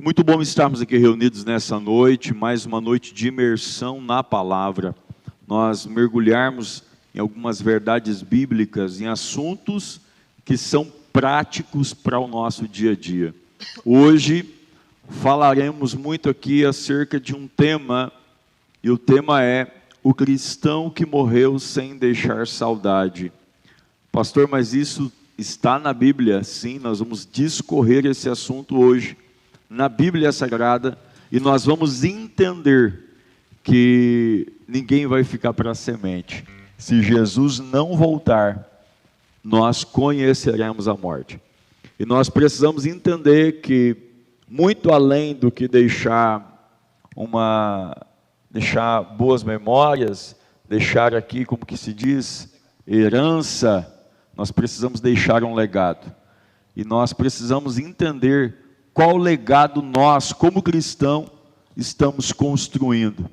Muito bom estarmos aqui reunidos nessa noite, mais uma noite de imersão na palavra. Nós mergulharmos em algumas verdades bíblicas, em assuntos que são práticos para o nosso dia a dia. Hoje falaremos muito aqui acerca de um tema, e o tema é o cristão que morreu sem deixar saudade. Pastor, mas isso está na Bíblia? Sim, nós vamos discorrer esse assunto hoje na Bíblia Sagrada, e nós vamos entender que ninguém vai ficar para a semente. Se Jesus não voltar, nós conheceremos a morte. E nós precisamos entender que, muito além do que deixar boas memórias, deixar aqui, como que se diz, herança, nós precisamos deixar um legado. E nós precisamos entender qual legado nós, como cristão, estamos construindo.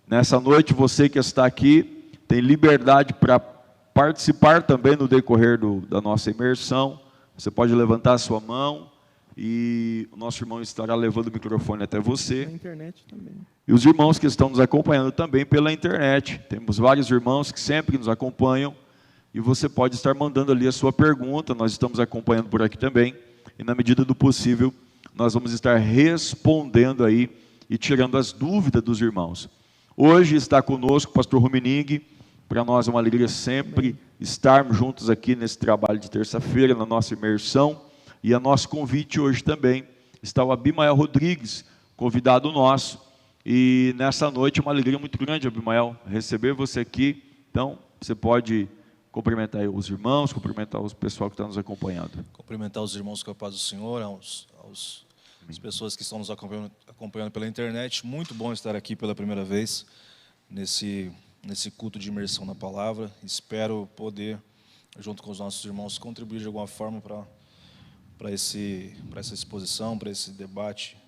Nessa noite, você que está aqui, tem liberdade para participar também no decorrer da nossa imersão. Você pode levantar a sua mão e o nosso irmão estará levando o microfone até você. Na internet também. E os irmãos que estão nos acompanhando também pela internet. Temos vários irmãos que sempre nos acompanham e você pode estar mandando ali a sua pergunta. Nós estamos acompanhando por aqui também e, na medida do possível, nós vamos estar respondendo aí e tirando as dúvidas dos irmãos. Hoje está conosco o pastor Rumining. Para nós é uma alegria sempre estarmos juntos aqui nesse trabalho de terça-feira, na nossa imersão. E a nosso convite hoje também está o Abimael Rodrigues, convidado nosso. E nessa noite é uma alegria muito grande, Abimael, receber você aqui. Então, você pode cumprimentar os irmãos, cumprimentar o pessoal que está nos acompanhando. Cumprimentar os irmãos com a paz do Senhor, as pessoas que estão nos acompanhando pela internet. Muito bom estar aqui pela primeira vez nesse culto de imersão na palavra. Espero poder, junto com os nossos irmãos, contribuir de alguma forma para essa exposição, para esse debate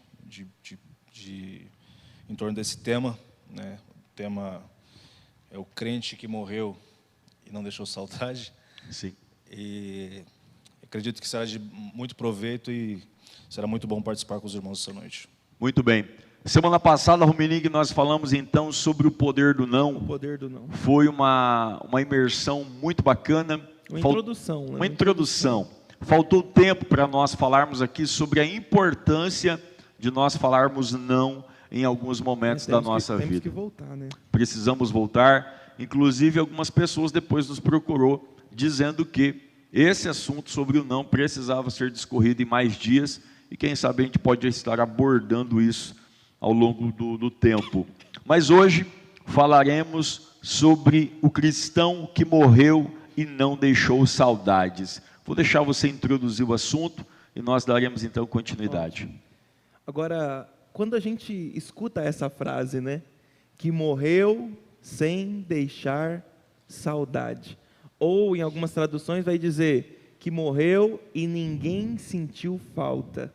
em torno desse tema, né? O tema é o crente que morreu e não deixou saudade. Sim. E acredito que será de muito proveito e será muito bom participar com os irmãos essa noite. Muito bem. Semana passada, Rumining, nós falamos então sobre o poder do não. O poder do não. Foi uma imersão muito bacana. Introdução, né? Uma introdução. Faltou tempo para nós falarmos aqui sobre a importância de nós falarmos não em alguns momentos da nossa vida. Temos que voltar, né? Precisamos voltar. Inclusive, algumas pessoas depois nos procurou dizendo que esse assunto sobre o não precisava ser discorrido em mais dias e quem sabe a gente pode estar abordando isso ao longo do tempo. Mas hoje falaremos sobre o cristão que morreu e não deixou saudades. Vou deixar você introduzir o assunto e nós daremos então continuidade. Agora, quando a gente escuta essa frase, né, que morreu sem deixar saudade, ou em algumas traduções vai dizer que morreu e ninguém sentiu falta,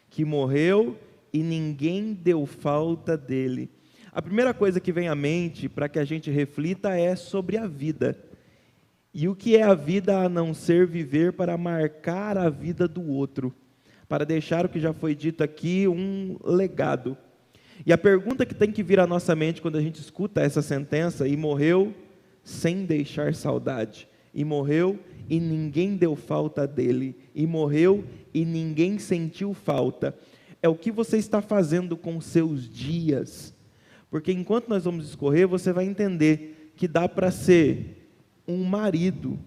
que morreu e ninguém deu falta dele. A primeira coisa que vem à mente para que a gente reflita é sobre a vida. E o que é a vida a não ser viver para marcar a vida do outro, para deixar o que já foi dito aqui, um legado. E a pergunta que tem que vir à nossa mente quando a gente escuta essa sentença, e morreu sem deixar saudade, e morreu e ninguém deu falta dele, e morreu e ninguém sentiu falta, é o que você está fazendo com seus dias. Porque enquanto nós vamos discorrer, você vai entender que dá para ser um marido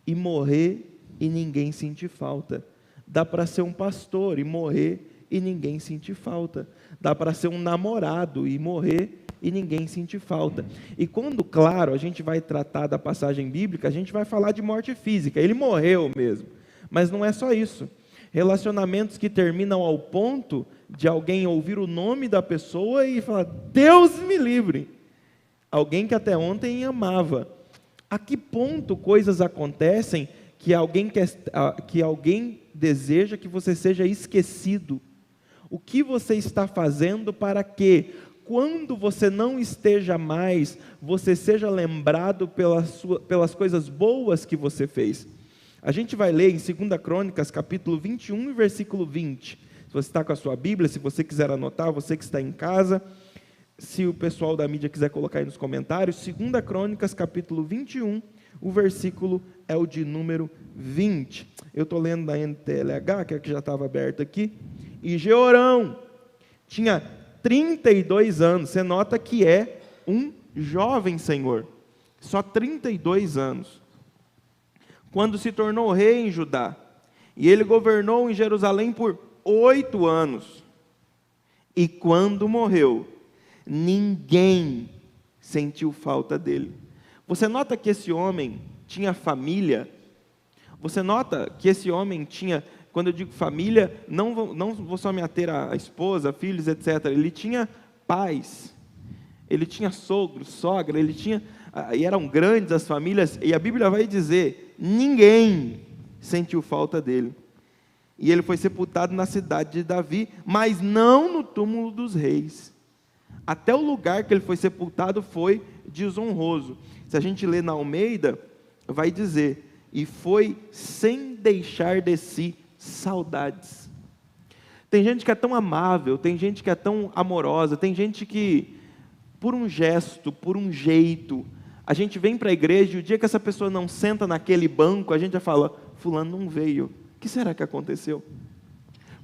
e morrer e ninguém sentir falta. Dá para ser um pastor e morrer e ninguém sentir falta. Dá para ser um namorado e morrer e ninguém sentir falta. E quando, claro, a gente vai tratar da passagem bíblica, a gente vai falar de morte física. Ele morreu mesmo. Mas não é só isso. Relacionamentos que terminam ao ponto de alguém ouvir o nome da pessoa e falar, Deus me livre. Alguém que até ontem amava. A que ponto coisas acontecem que alguém deseja que você seja esquecido? O que você está fazendo para que, quando você não esteja mais, você seja lembrado pelas coisas boas que você fez? A gente vai ler em 2 Crônicas, capítulo 21, versículo 20. Se você está com a sua Bíblia, se você quiser anotar, você que está em casa, se o pessoal da mídia quiser colocar aí nos comentários, 2 Crônicas, capítulo 21, o versículo é o de número 20. Eu estou lendo da NTLH, que é que já estava aberto aqui. E Jeorão tinha 32 anos. Você nota que é um jovem senhor. Só 32 anos. Quando se tornou rei em Judá. E ele governou em Jerusalém por 8 anos. E quando morreu, ninguém sentiu falta dele. Você nota que esse homem tinha família? Você nota que esse homem tinha, quando eu digo família, não vou só me ater a esposa, filhos, etc. Ele tinha pais, ele tinha sogro, sogra, ele tinha, e eram grandes as famílias, e a Bíblia vai dizer, ninguém sentiu falta dele. E ele foi sepultado na cidade de Davi, mas não no túmulo dos reis. Até o lugar que ele foi sepultado foi desonroso. Se a gente ler na Almeida, vai dizer, e foi sem deixar de si saudades. Tem gente que é tão amável, tem gente que é tão amorosa, tem gente que, por um gesto, por um jeito, a gente vem para a igreja e o dia que essa pessoa não senta naquele banco, a gente já fala, fulano não veio. O que será que aconteceu?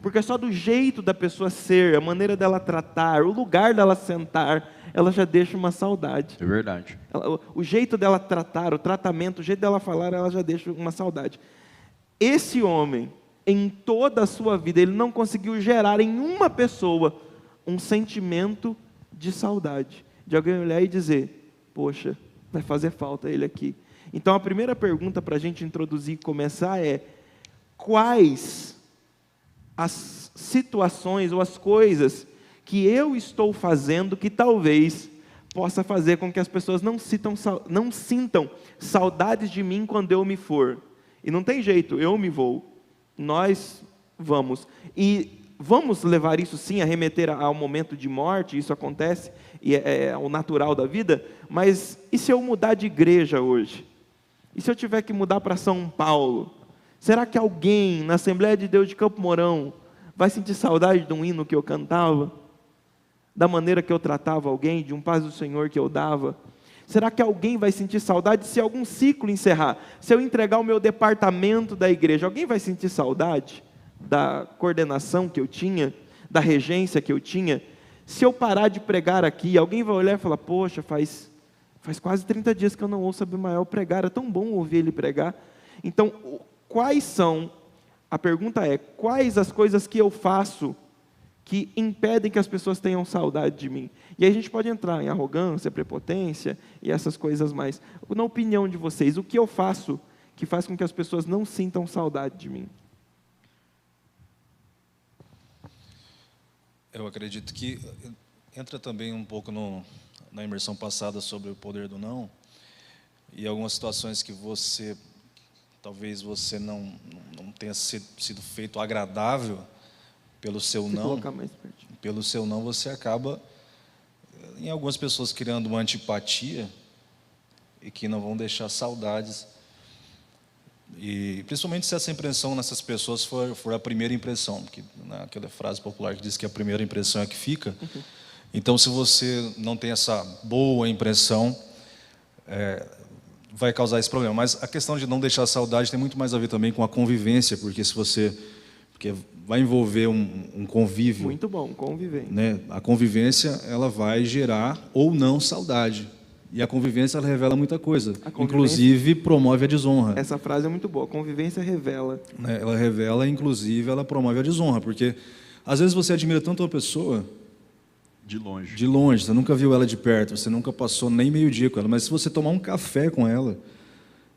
Porque só do jeito da pessoa ser, a maneira dela tratar, o lugar dela sentar, ela já deixa uma saudade. É verdade. O jeito dela tratar, o tratamento, o jeito dela falar, ela já deixa uma saudade. Esse homem, em toda a sua vida, ele não conseguiu gerar em uma pessoa um sentimento de saudade. De alguém olhar e dizer, poxa, vai fazer falta ele aqui. Então a primeira pergunta para a gente introduzir e começar é, quais as situações ou as coisas que eu estou fazendo que talvez possa fazer com que as pessoas não sintam saudades de mim quando eu me for. E não tem jeito, eu me vou, nós vamos. E vamos levar isso sim a remeter ao momento de morte, isso acontece, e é o natural da vida, mas e se eu mudar de igreja hoje? E se eu tiver que mudar para São Paulo? Será que alguém na Assembleia de Deus de Campo Mourão vai sentir saudade de um hino que eu cantava? Da maneira que eu tratava alguém, de um paz do Senhor que eu dava? Será que alguém vai sentir saudade se algum ciclo encerrar? Se eu entregar o meu departamento da igreja, alguém vai sentir saudade da coordenação que eu tinha, da regência que eu tinha? Se eu parar de pregar aqui, alguém vai olhar e falar, poxa, faz quase 30 dias que eu não ouço Abimael pregar, é tão bom ouvir ele pregar. Então, a pergunta é, quais as coisas que eu faço que impedem que as pessoas tenham saudade de mim? E aí a gente pode entrar em arrogância, prepotência e essas coisas mais. Na opinião de vocês, o que eu faço que faz com que as pessoas não sintam saudade de mim? Eu acredito que entra também um pouco na imersão passada sobre o poder do não, e algumas situações que talvez você não tenha sido feito agradável pelo seu não. Pelo seu não, você acaba, em algumas pessoas, criando uma antipatia e que não vão deixar saudades. E principalmente se essa impressão nessas pessoas for a primeira impressão, porque naquela frase popular que diz que a primeira impressão é que fica. Então, se você não tem essa boa impressão, vai causar esse problema. Mas a questão de não deixar saudade tem muito mais a ver também com a convivência, porque vai envolver um convívio. Muito bom, convivência. Né? A convivência, ela vai gerar ou não saudade. E a convivência, ela revela muita coisa. Inclusive, promove a desonra. Essa frase é muito boa. A convivência revela. Ela revela, inclusive, ela promove a desonra. Porque, às vezes, você admira tanto uma pessoa de longe. De longe, você nunca viu ela de perto, você nunca passou nem meio dia com ela, mas se você tomar um café com ela,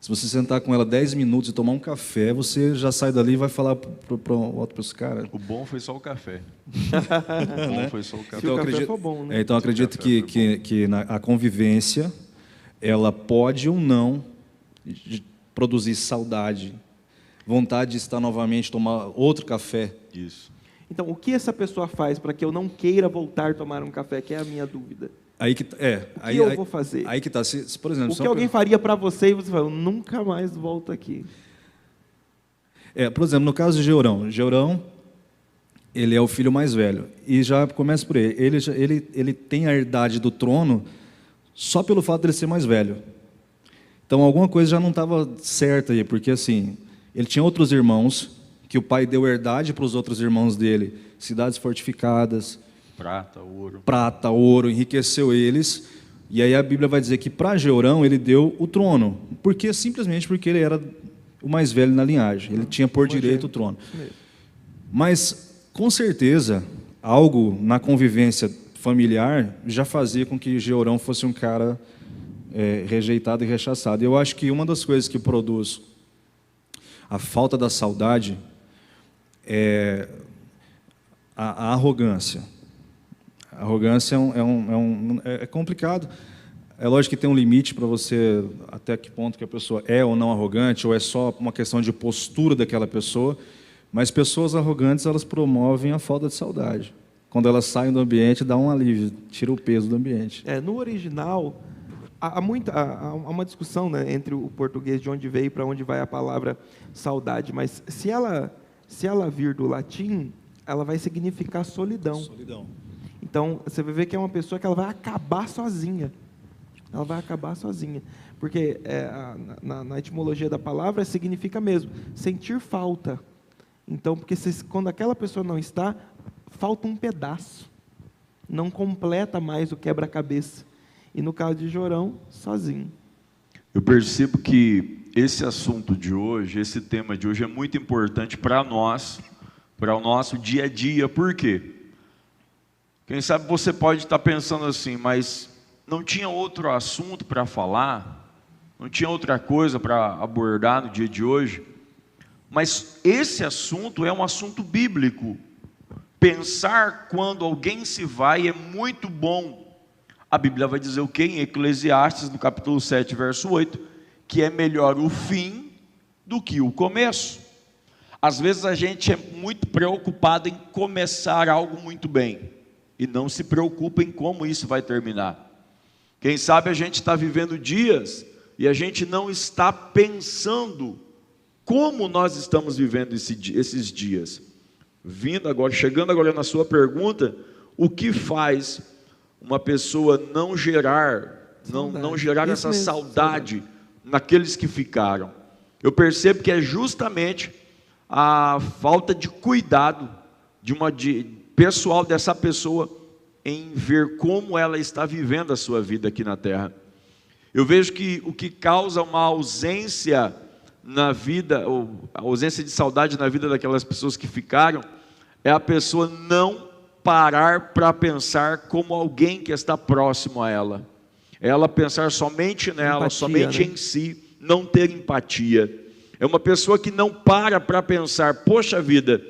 se você sentar com ela 10 minutos e tomar um café, você já sai dali e vai falar para outros caras. O bom foi só o café. O bom foi só o café. Se o café for bom, né? Então eu acredito que a convivência, ela pode ou não produzir saudade, vontade de estar novamente, tomar outro café. Isso. Então, o que essa pessoa faz para que eu não queira voltar a tomar um café, que é a minha dúvida? O que eu vou fazer? Aí que está. Por exemplo, o que alguém faria para você e você fala, eu nunca mais volto aqui. Por exemplo, no caso de Jeorão, ele é o filho mais velho. E já começa por ele. Ele tem a herdade do trono só pelo fato de ele ser mais velho. Então, alguma coisa já não estava certa aí, porque assim, ele tinha outros irmãos, que o pai deu herdade para os outros irmãos dele, cidades fortificadas, prata, ouro, enriqueceu eles. E aí a Bíblia vai dizer que para Jeorão ele deu o trono, simplesmente porque ele era o mais velho na linhagem, ele tinha por direito o trono. Mas, com certeza, algo na convivência familiar já fazia com que Jeorão fosse um cara rejeitado e rechaçado. Eu acho que uma das coisas que produz a falta da saudade é a arrogância. A arrogância é complicado. É lógico que tem um limite para você até que ponto que a pessoa é ou não arrogante, ou é só uma questão de postura daquela pessoa. Mas pessoas arrogantes, elas promovem a falta de saudade. Quando elas saem do ambiente, dá um alívio, tira o peso do ambiente. No original, há uma discussão, né, entre o português, de onde veio e para onde vai a palavra saudade. Mas se ela vir do latim, ela vai significar solidão. Então, você vai ver que é uma pessoa que ela vai acabar sozinha. Ela vai acabar sozinha. Porque na etimologia da palavra significa mesmo sentir falta. Então, porque quando aquela pessoa não está, falta um pedaço. Não completa mais o quebra-cabeça. E no caso de Jeorão, sozinho. Eu percebo que esse assunto de hoje, esse tema de hoje é muito importante para nós, para o nosso dia a dia. Por quê? Quem sabe você pode estar pensando assim, mas não tinha outro assunto para falar? Não tinha outra coisa para abordar no dia de hoje? Mas esse assunto é um assunto bíblico. Pensar quando alguém se vai é muito bom. A Bíblia vai dizer o quê? Em Eclesiastes, no capítulo 7, verso 8, que é melhor o fim do que o começo. Às vezes a gente é muito preocupado em começar algo muito bem e não se preocupa em como isso vai terminar. Quem sabe a gente está vivendo dias e a gente não está pensando como nós estamos vivendo esses dias. Chegando agora na sua pergunta, o que faz uma pessoa não gerar essa saudade naqueles que ficaram? Eu percebo que é justamente a falta de cuidado pessoal dessa pessoa em ver como ela está vivendo a sua vida aqui na terra. Eu vejo que o que causa uma ausência na vida, ou a ausência de saudade na vida daquelas pessoas que ficaram, é a pessoa não parar para pensar como alguém que está próximo a ela. Ela pensar somente nela, empatia, somente em si, não ter empatia. É uma pessoa que não para pensar, poxa vida,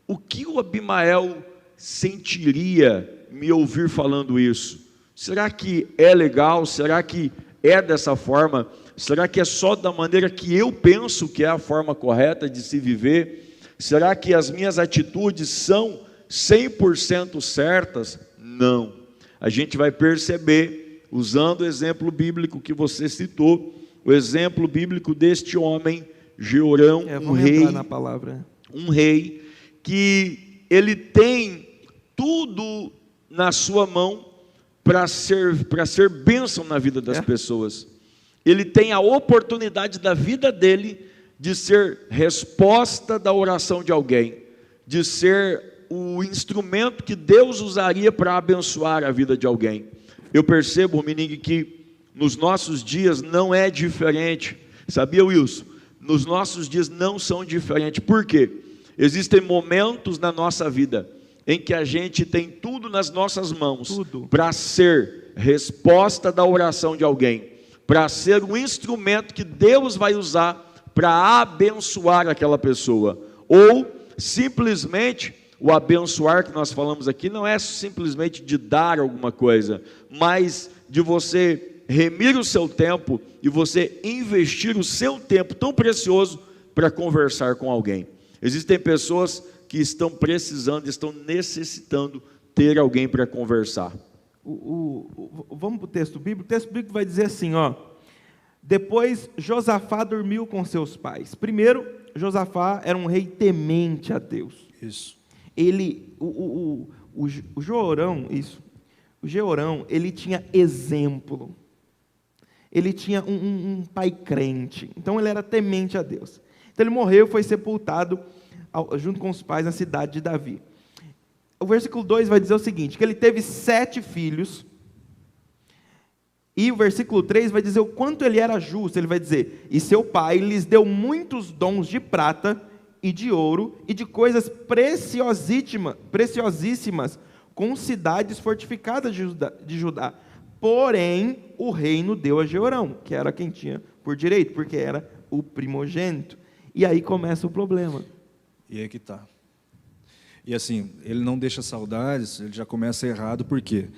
o que o Abimael sentiria me ouvir falando isso? Será que é legal? Será que é dessa forma? Será que é só da maneira que eu penso que é a forma correta de se viver? Será que as minhas atitudes são 100% certas? Não. A gente vai perceber, usando o exemplo bíblico que você citou, o exemplo bíblico deste homem, Jeorão, um rei que ele tem tudo na sua mão para ser bênção na vida das pessoas. Ele tem a oportunidade da vida dele de ser resposta da oração de alguém, de ser o instrumento que Deus usaria para abençoar a vida de alguém. Eu percebo, Meningue, que nos nossos dias não é diferente. Sabia, Wilson? Nos nossos dias não são diferentes. Por quê? Existem momentos na nossa vida em que a gente tem tudo nas nossas mãos para ser resposta da oração de alguém, para ser um instrumento que Deus vai usar para abençoar aquela pessoa. Ou simplesmente, o abençoar que nós falamos aqui não é simplesmente de dar alguma coisa, mas de você remir o seu tempo e você investir o seu tempo tão precioso para conversar com alguém. Existem pessoas que estão precisando, estão necessitando ter alguém para conversar. Vamos para o texto bíblico. O texto bíblico vai dizer assim, ó: depois Josafá dormiu com seus pais. Primeiro, Josafá era um rei temente a Deus. Isso. O Jeorão, o Jeorão, ele tinha exemplo. Ele tinha um pai crente. Então ele era temente a Deus. Então ele morreu e foi sepultado junto com os pais na cidade de Davi. O versículo 2 vai dizer o seguinte, que ele teve 7 filhos, e o versículo 3 vai dizer o quanto ele era justo. Ele vai dizer, e seu pai lhes deu muitos dons de prata e de ouro, e de coisas preciosíssimas, com cidades fortificadas de Judá. Porém, o reino deu a Jeorão, que era quem tinha por direito, porque era o primogênito. E aí começa o problema. E aí que está. E assim, ele não deixa saudades, ele já começa errado, porque,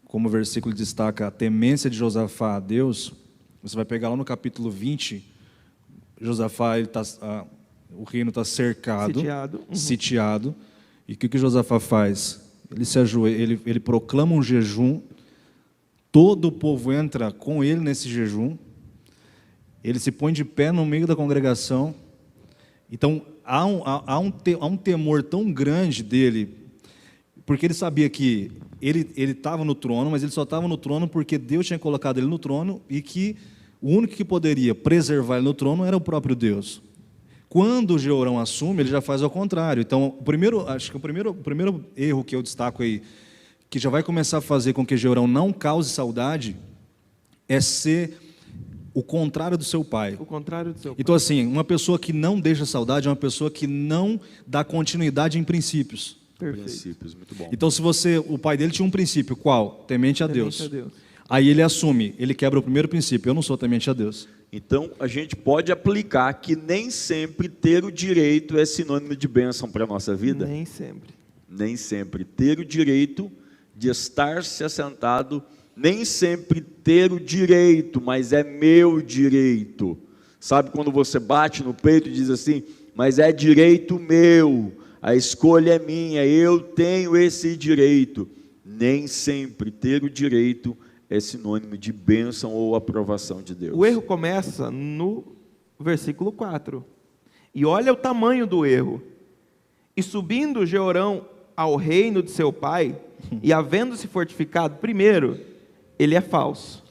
como o versículo destaca, a temência de Josafá a Deus, você vai pegar lá no capítulo 20, Josafá, o reino está cercado, sitiado, e o que Josafá faz? Ele se ajoelha, ele proclama um jejum, todo o povo entra com ele nesse jejum, ele se põe de pé no meio da congregação. Então, há um temor tão grande dele, porque ele sabia que ele estava no trono, mas ele só estava no trono porque Deus tinha colocado ele no trono, e que o único que poderia preservar ele no trono era o próprio Deus. Quando o Jeorão assume, ele já faz ao contrário. Então, acho que o primeiro erro que eu destaco aí, que já vai começar a fazer com que Jeorão não cause saudade, é ser o contrário do seu pai. O contrário do seu pai. Então, assim, uma pessoa que não deixa saudade é uma pessoa que não dá continuidade em princípios. Perfeito. Princípios, muito bom. Então, o pai dele tinha um princípio, qual? Temente a Deus. Temente a Deus. Aí ele assume, ele quebra o primeiro princípio, eu não sou temente a Deus. Então, a gente pode aplicar que nem sempre ter o direito é sinônimo de bênção para a nossa vida? Nem sempre. Nem sempre. Ter o direito de estar-se assentado, nem sempre ter o direito, mas é meu direito. Sabe quando você bate no peito e diz assim, mas é direito meu, a escolha é minha, eu tenho esse direito. Nem sempre ter o direito é sinônimo de bênção ou aprovação de Deus. O erro começa no versículo 4. E olha o tamanho do erro. E subindo Jeorão ao reino de seu pai, e havendo-se fortificado, primeiro, ele é falso.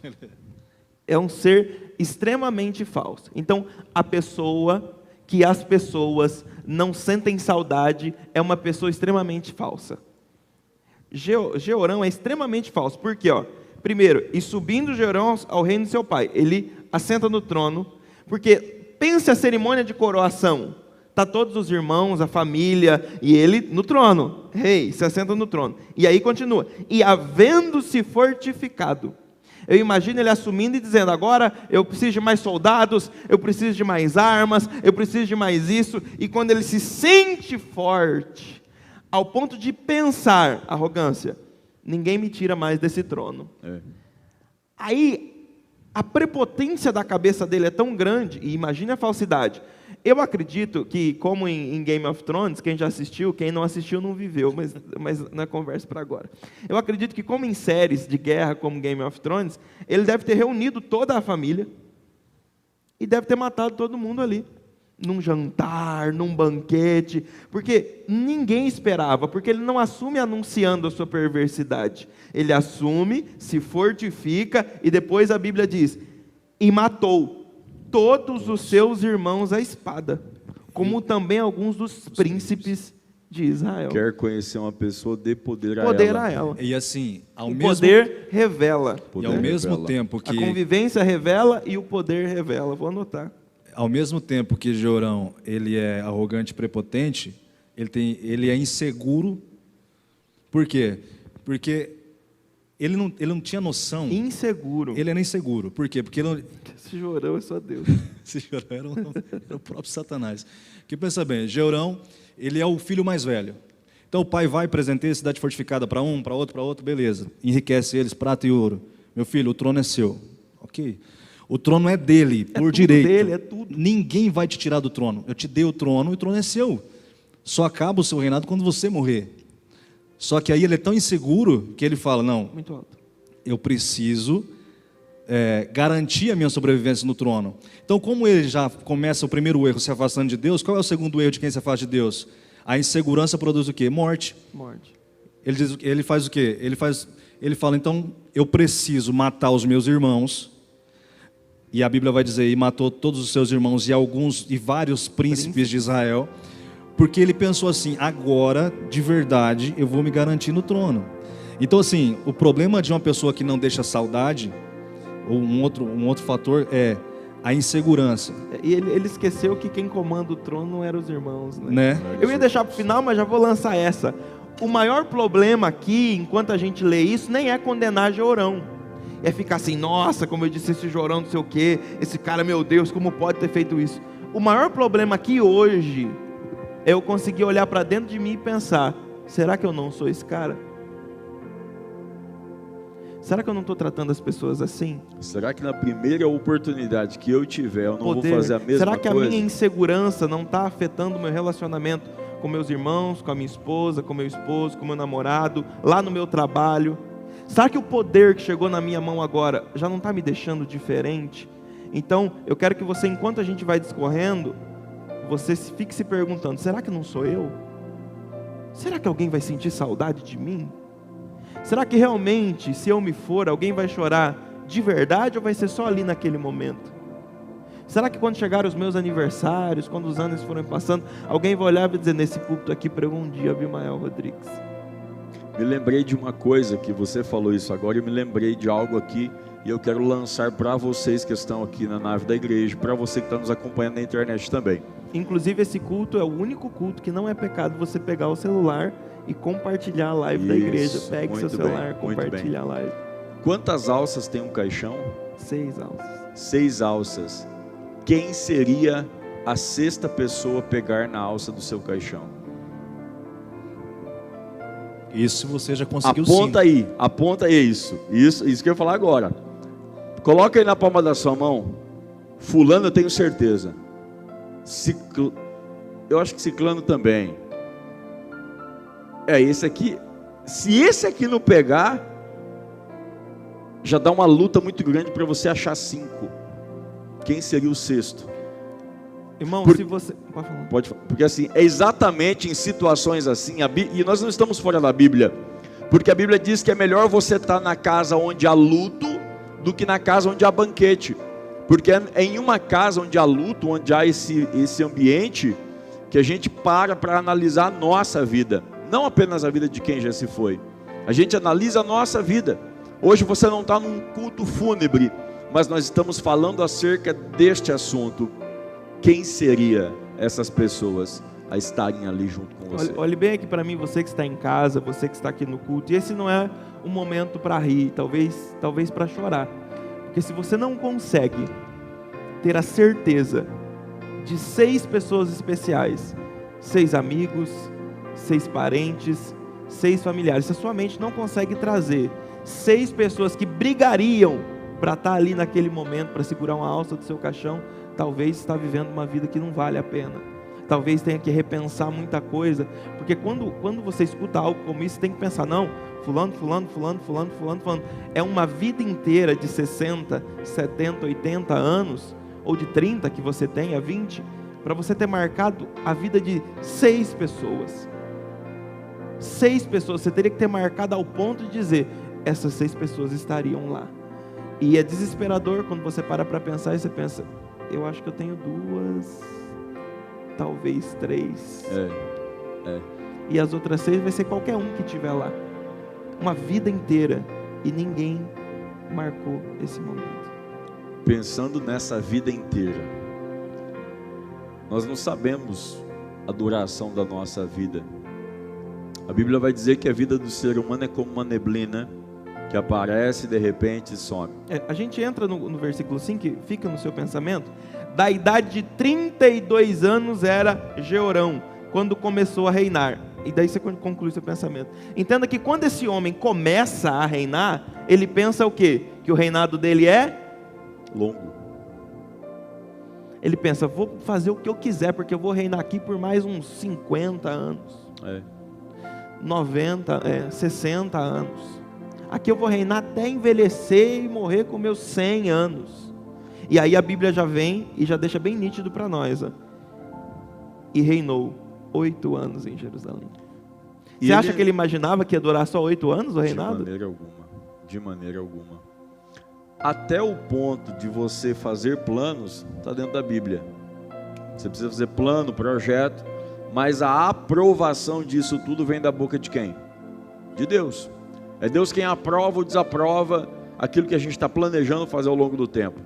É um ser extremamente falso. Então, as pessoas não sentem saudade, é uma pessoa extremamente falsa. Jeorão é extremamente falso. Por quê? Primeiro, e subindo Jeorão ao reino de seu pai, ele assenta no trono, porque pense a cerimônia de coroação. Está todos os irmãos, a família, e ele no trono. Rei, se assenta no trono. E aí continua. E havendo-se fortificado. Eu imagino ele assumindo e dizendo, agora eu preciso de mais soldados, eu preciso de mais armas, eu preciso de mais isso. E quando ele se sente forte, ao ponto de pensar, arrogância, ninguém me tira mais desse trono. Aí, a prepotência da cabeça dele é tão grande, e imagine a falsidade. Eu acredito que, como em Game of Thrones, quem já assistiu, quem não assistiu não viveu, mas não é conversa para agora. Eu acredito que, como em séries de guerra, como Game of Thrones, ele deve ter reunido toda a família e deve ter matado todo mundo ali, num jantar, num banquete, porque ninguém esperava, porque ele não assume anunciando a sua perversidade. Ele assume, se fortifica, e depois a Bíblia diz, e matou todos os seus irmãos à espada, como também alguns dos príncipes de Israel. Quer conhecer uma pessoa, dê poder a ela. E assim, o poder revela. E ao mesmo tempo que... A convivência revela e o poder revela. Vou anotar. Ao mesmo tempo que Jeorão, ele é arrogante e prepotente, ele é inseguro. Por quê? Porque ele não tinha noção. Inseguro. Ele era inseguro. Por quê? Porque esse Jeorão é só Deus. Esse Jeorão era o próprio Satanás. Porque pensa bem, Jeorão, ele é o filho mais velho. Então o pai vai presentear a cidade fortificada para um, para outro, beleza. Enriquece eles, prata e ouro. Meu filho, o trono é seu. Ok. O trono é dele, por direito. Dele, é tudo. Ninguém vai te tirar do trono. Eu te dei o trono é seu. Só acaba o seu reinado quando você morrer. Só que aí ele é tão inseguro que ele fala, não, muito alto. Eu preciso garantir a minha sobrevivência no trono. Então, como ele já começa o primeiro erro se afastando de Deus, qual é o segundo erro de quem se afasta de Deus? A insegurança produz o quê? Morte. Morte. Ele faz o quê? Ele fala, então, eu preciso matar os meus irmãos. E a Bíblia vai dizer, e matou todos os seus irmãos e vários príncipes de Israel. Porque ele pensou assim, agora, de verdade, eu vou me garantir no trono. Então, assim, o problema de uma pessoa que não deixa saudade, ou um outro fator, é a insegurança. E ele esqueceu que quem comanda o trono eram os irmãos, né? Eu ia deixar para o final, mas já vou lançar essa. O maior problema aqui, enquanto a gente lê isso, nem é condenar Jorão. É ficar assim, nossa, como eu disse, esse Jorão não sei o quê, esse cara, meu Deus, como pode ter feito isso? O maior problema aqui hoje é eu conseguir olhar para dentro de mim e pensar, será que eu não sou esse cara? Será que eu não estou tratando as pessoas assim? Será que na primeira oportunidade que eu tiver, eu não vou fazer a mesma coisa? Será que a minha insegurança não está afetando o meu relacionamento com meus irmãos, com a minha esposa, com meu esposo, com meu namorado, lá no meu trabalho? Será que o poder que chegou na minha mão agora já não está me deixando diferente? Então, eu quero que você, enquanto a gente vai discorrendo, você fique se perguntando, será que não sou eu? Será que alguém vai sentir saudade de mim? Será que realmente, se eu me for, alguém vai chorar de verdade ou vai ser só ali naquele momento? Será que quando chegarem os meus aniversários, quando os anos forem passando, alguém vai olhar e dizer, nesse púlpito aqui pregou um dia Abimael Rodrigues? Me lembrei de uma coisa que você falou isso agora, eu me lembrei de algo aqui e eu quero lançar para vocês que estão aqui na nave da igreja, para você que está nos acompanhando na internet também. Inclusive esse culto é o único culto que não é pecado você pegar o celular e compartilhar a live da igreja. Pegue seu celular, compartilhe a live. Quantas alças tem um caixão? 6 alças. 6 alças. Quem seria a 6ª pessoa a pegar na alça do seu caixão? Isso você já conseguiu. Aponta aí isso que eu ia falar agora. Coloca aí na palma da sua mão. Fulano eu tenho certeza. Eu acho que Ciclano também. Esse aqui, se esse aqui não pegar, já dá uma luta muito grande para você achar 5. Quem seria o 6º? Irmão, se você... Pode falar. Porque assim, é exatamente em situações assim, e nós não estamos fora da Bíblia, porque a Bíblia diz que é melhor você estar na casa onde há luto, do que na casa onde há banquete. Porque é em uma casa onde há luto, onde há esse ambiente, que a gente para analisar a nossa vida. Não apenas a vida de quem já se foi. A gente analisa a nossa vida. Hoje você não está num culto fúnebre, mas nós estamos falando acerca deste assunto. Quem seria essas pessoas a estarem ali junto com você? Olhe bem aqui para mim, você que está em casa, você que está aqui no culto. E esse não é um momento para rir, talvez para chorar. Porque se você não consegue ter a certeza de 6 pessoas especiais, 6 amigos, 6 parentes, 6 familiares, se a sua mente não consegue trazer 6 pessoas que brigariam para estar ali naquele momento, para segurar uma alça do seu caixão, talvez está vivendo uma vida que não vale a pena. Talvez tenha que repensar muita coisa, porque quando você escuta algo como isso, você tem que pensar, não, fulano, é uma vida inteira de 60, 70, 80 anos, ou de 30 que você tenha, 20, para você ter marcado a vida de 6 pessoas. 6 pessoas, você teria que ter marcado ao ponto de dizer, essas 6 pessoas estariam lá. E é desesperador quando você para pensar e você pensa, eu acho que eu tenho 2, talvez 3. E as outras 6 vai ser qualquer um que estiver lá. Uma vida inteira e ninguém marcou esse momento. Pensando nessa vida inteira, nós não sabemos a duração da nossa vida. A Bíblia vai dizer que a vida do ser humano é como uma neblina que aparece de repente e some. A gente entra no versículo 5, que fica no seu pensamento. Da idade de 32 anos era Jeorão, quando começou a reinar. E daí você conclui seu pensamento. Entenda que quando esse homem começa a reinar, ele pensa o quê? Que o reinado dele é longo. Ele pensa, vou fazer o que eu quiser, porque eu vou reinar aqui por mais uns 50 anos. 90, 60 anos. Aqui eu vou reinar até envelhecer e morrer com meus 100 anos. E aí a Bíblia já vem e já deixa bem nítido para nós. E reinou 8 anos em Jerusalém. E Você acha que ele imaginava que ia durar só 8 anos o De reinado? maneira alguma. De maneira alguma. Até o ponto de você fazer planos, está dentro da Bíblia. Você precisa fazer plano, projeto, mas a aprovação disso tudo vem da boca de quem? De Deus. É Deus quem aprova ou desaprova aquilo que a gente está planejando fazer ao longo do tempo.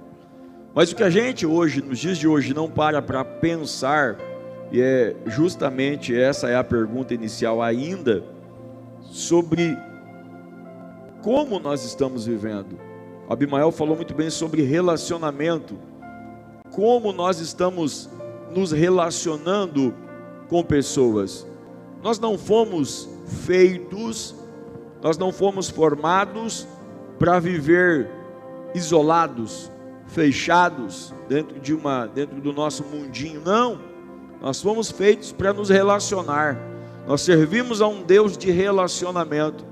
Mas o que a gente hoje, nos dias de hoje, não para pensar, e é justamente essa é a pergunta inicial ainda, sobre como nós estamos vivendo. O Abimael falou muito bem sobre relacionamento, como nós estamos nos relacionando com pessoas. Nós não fomos feitos, nós não fomos formados para viver isolados, fechados dentro do nosso mundinho. Não, nós fomos feitos para nos relacionar. Nós servimos a um Deus de relacionamento.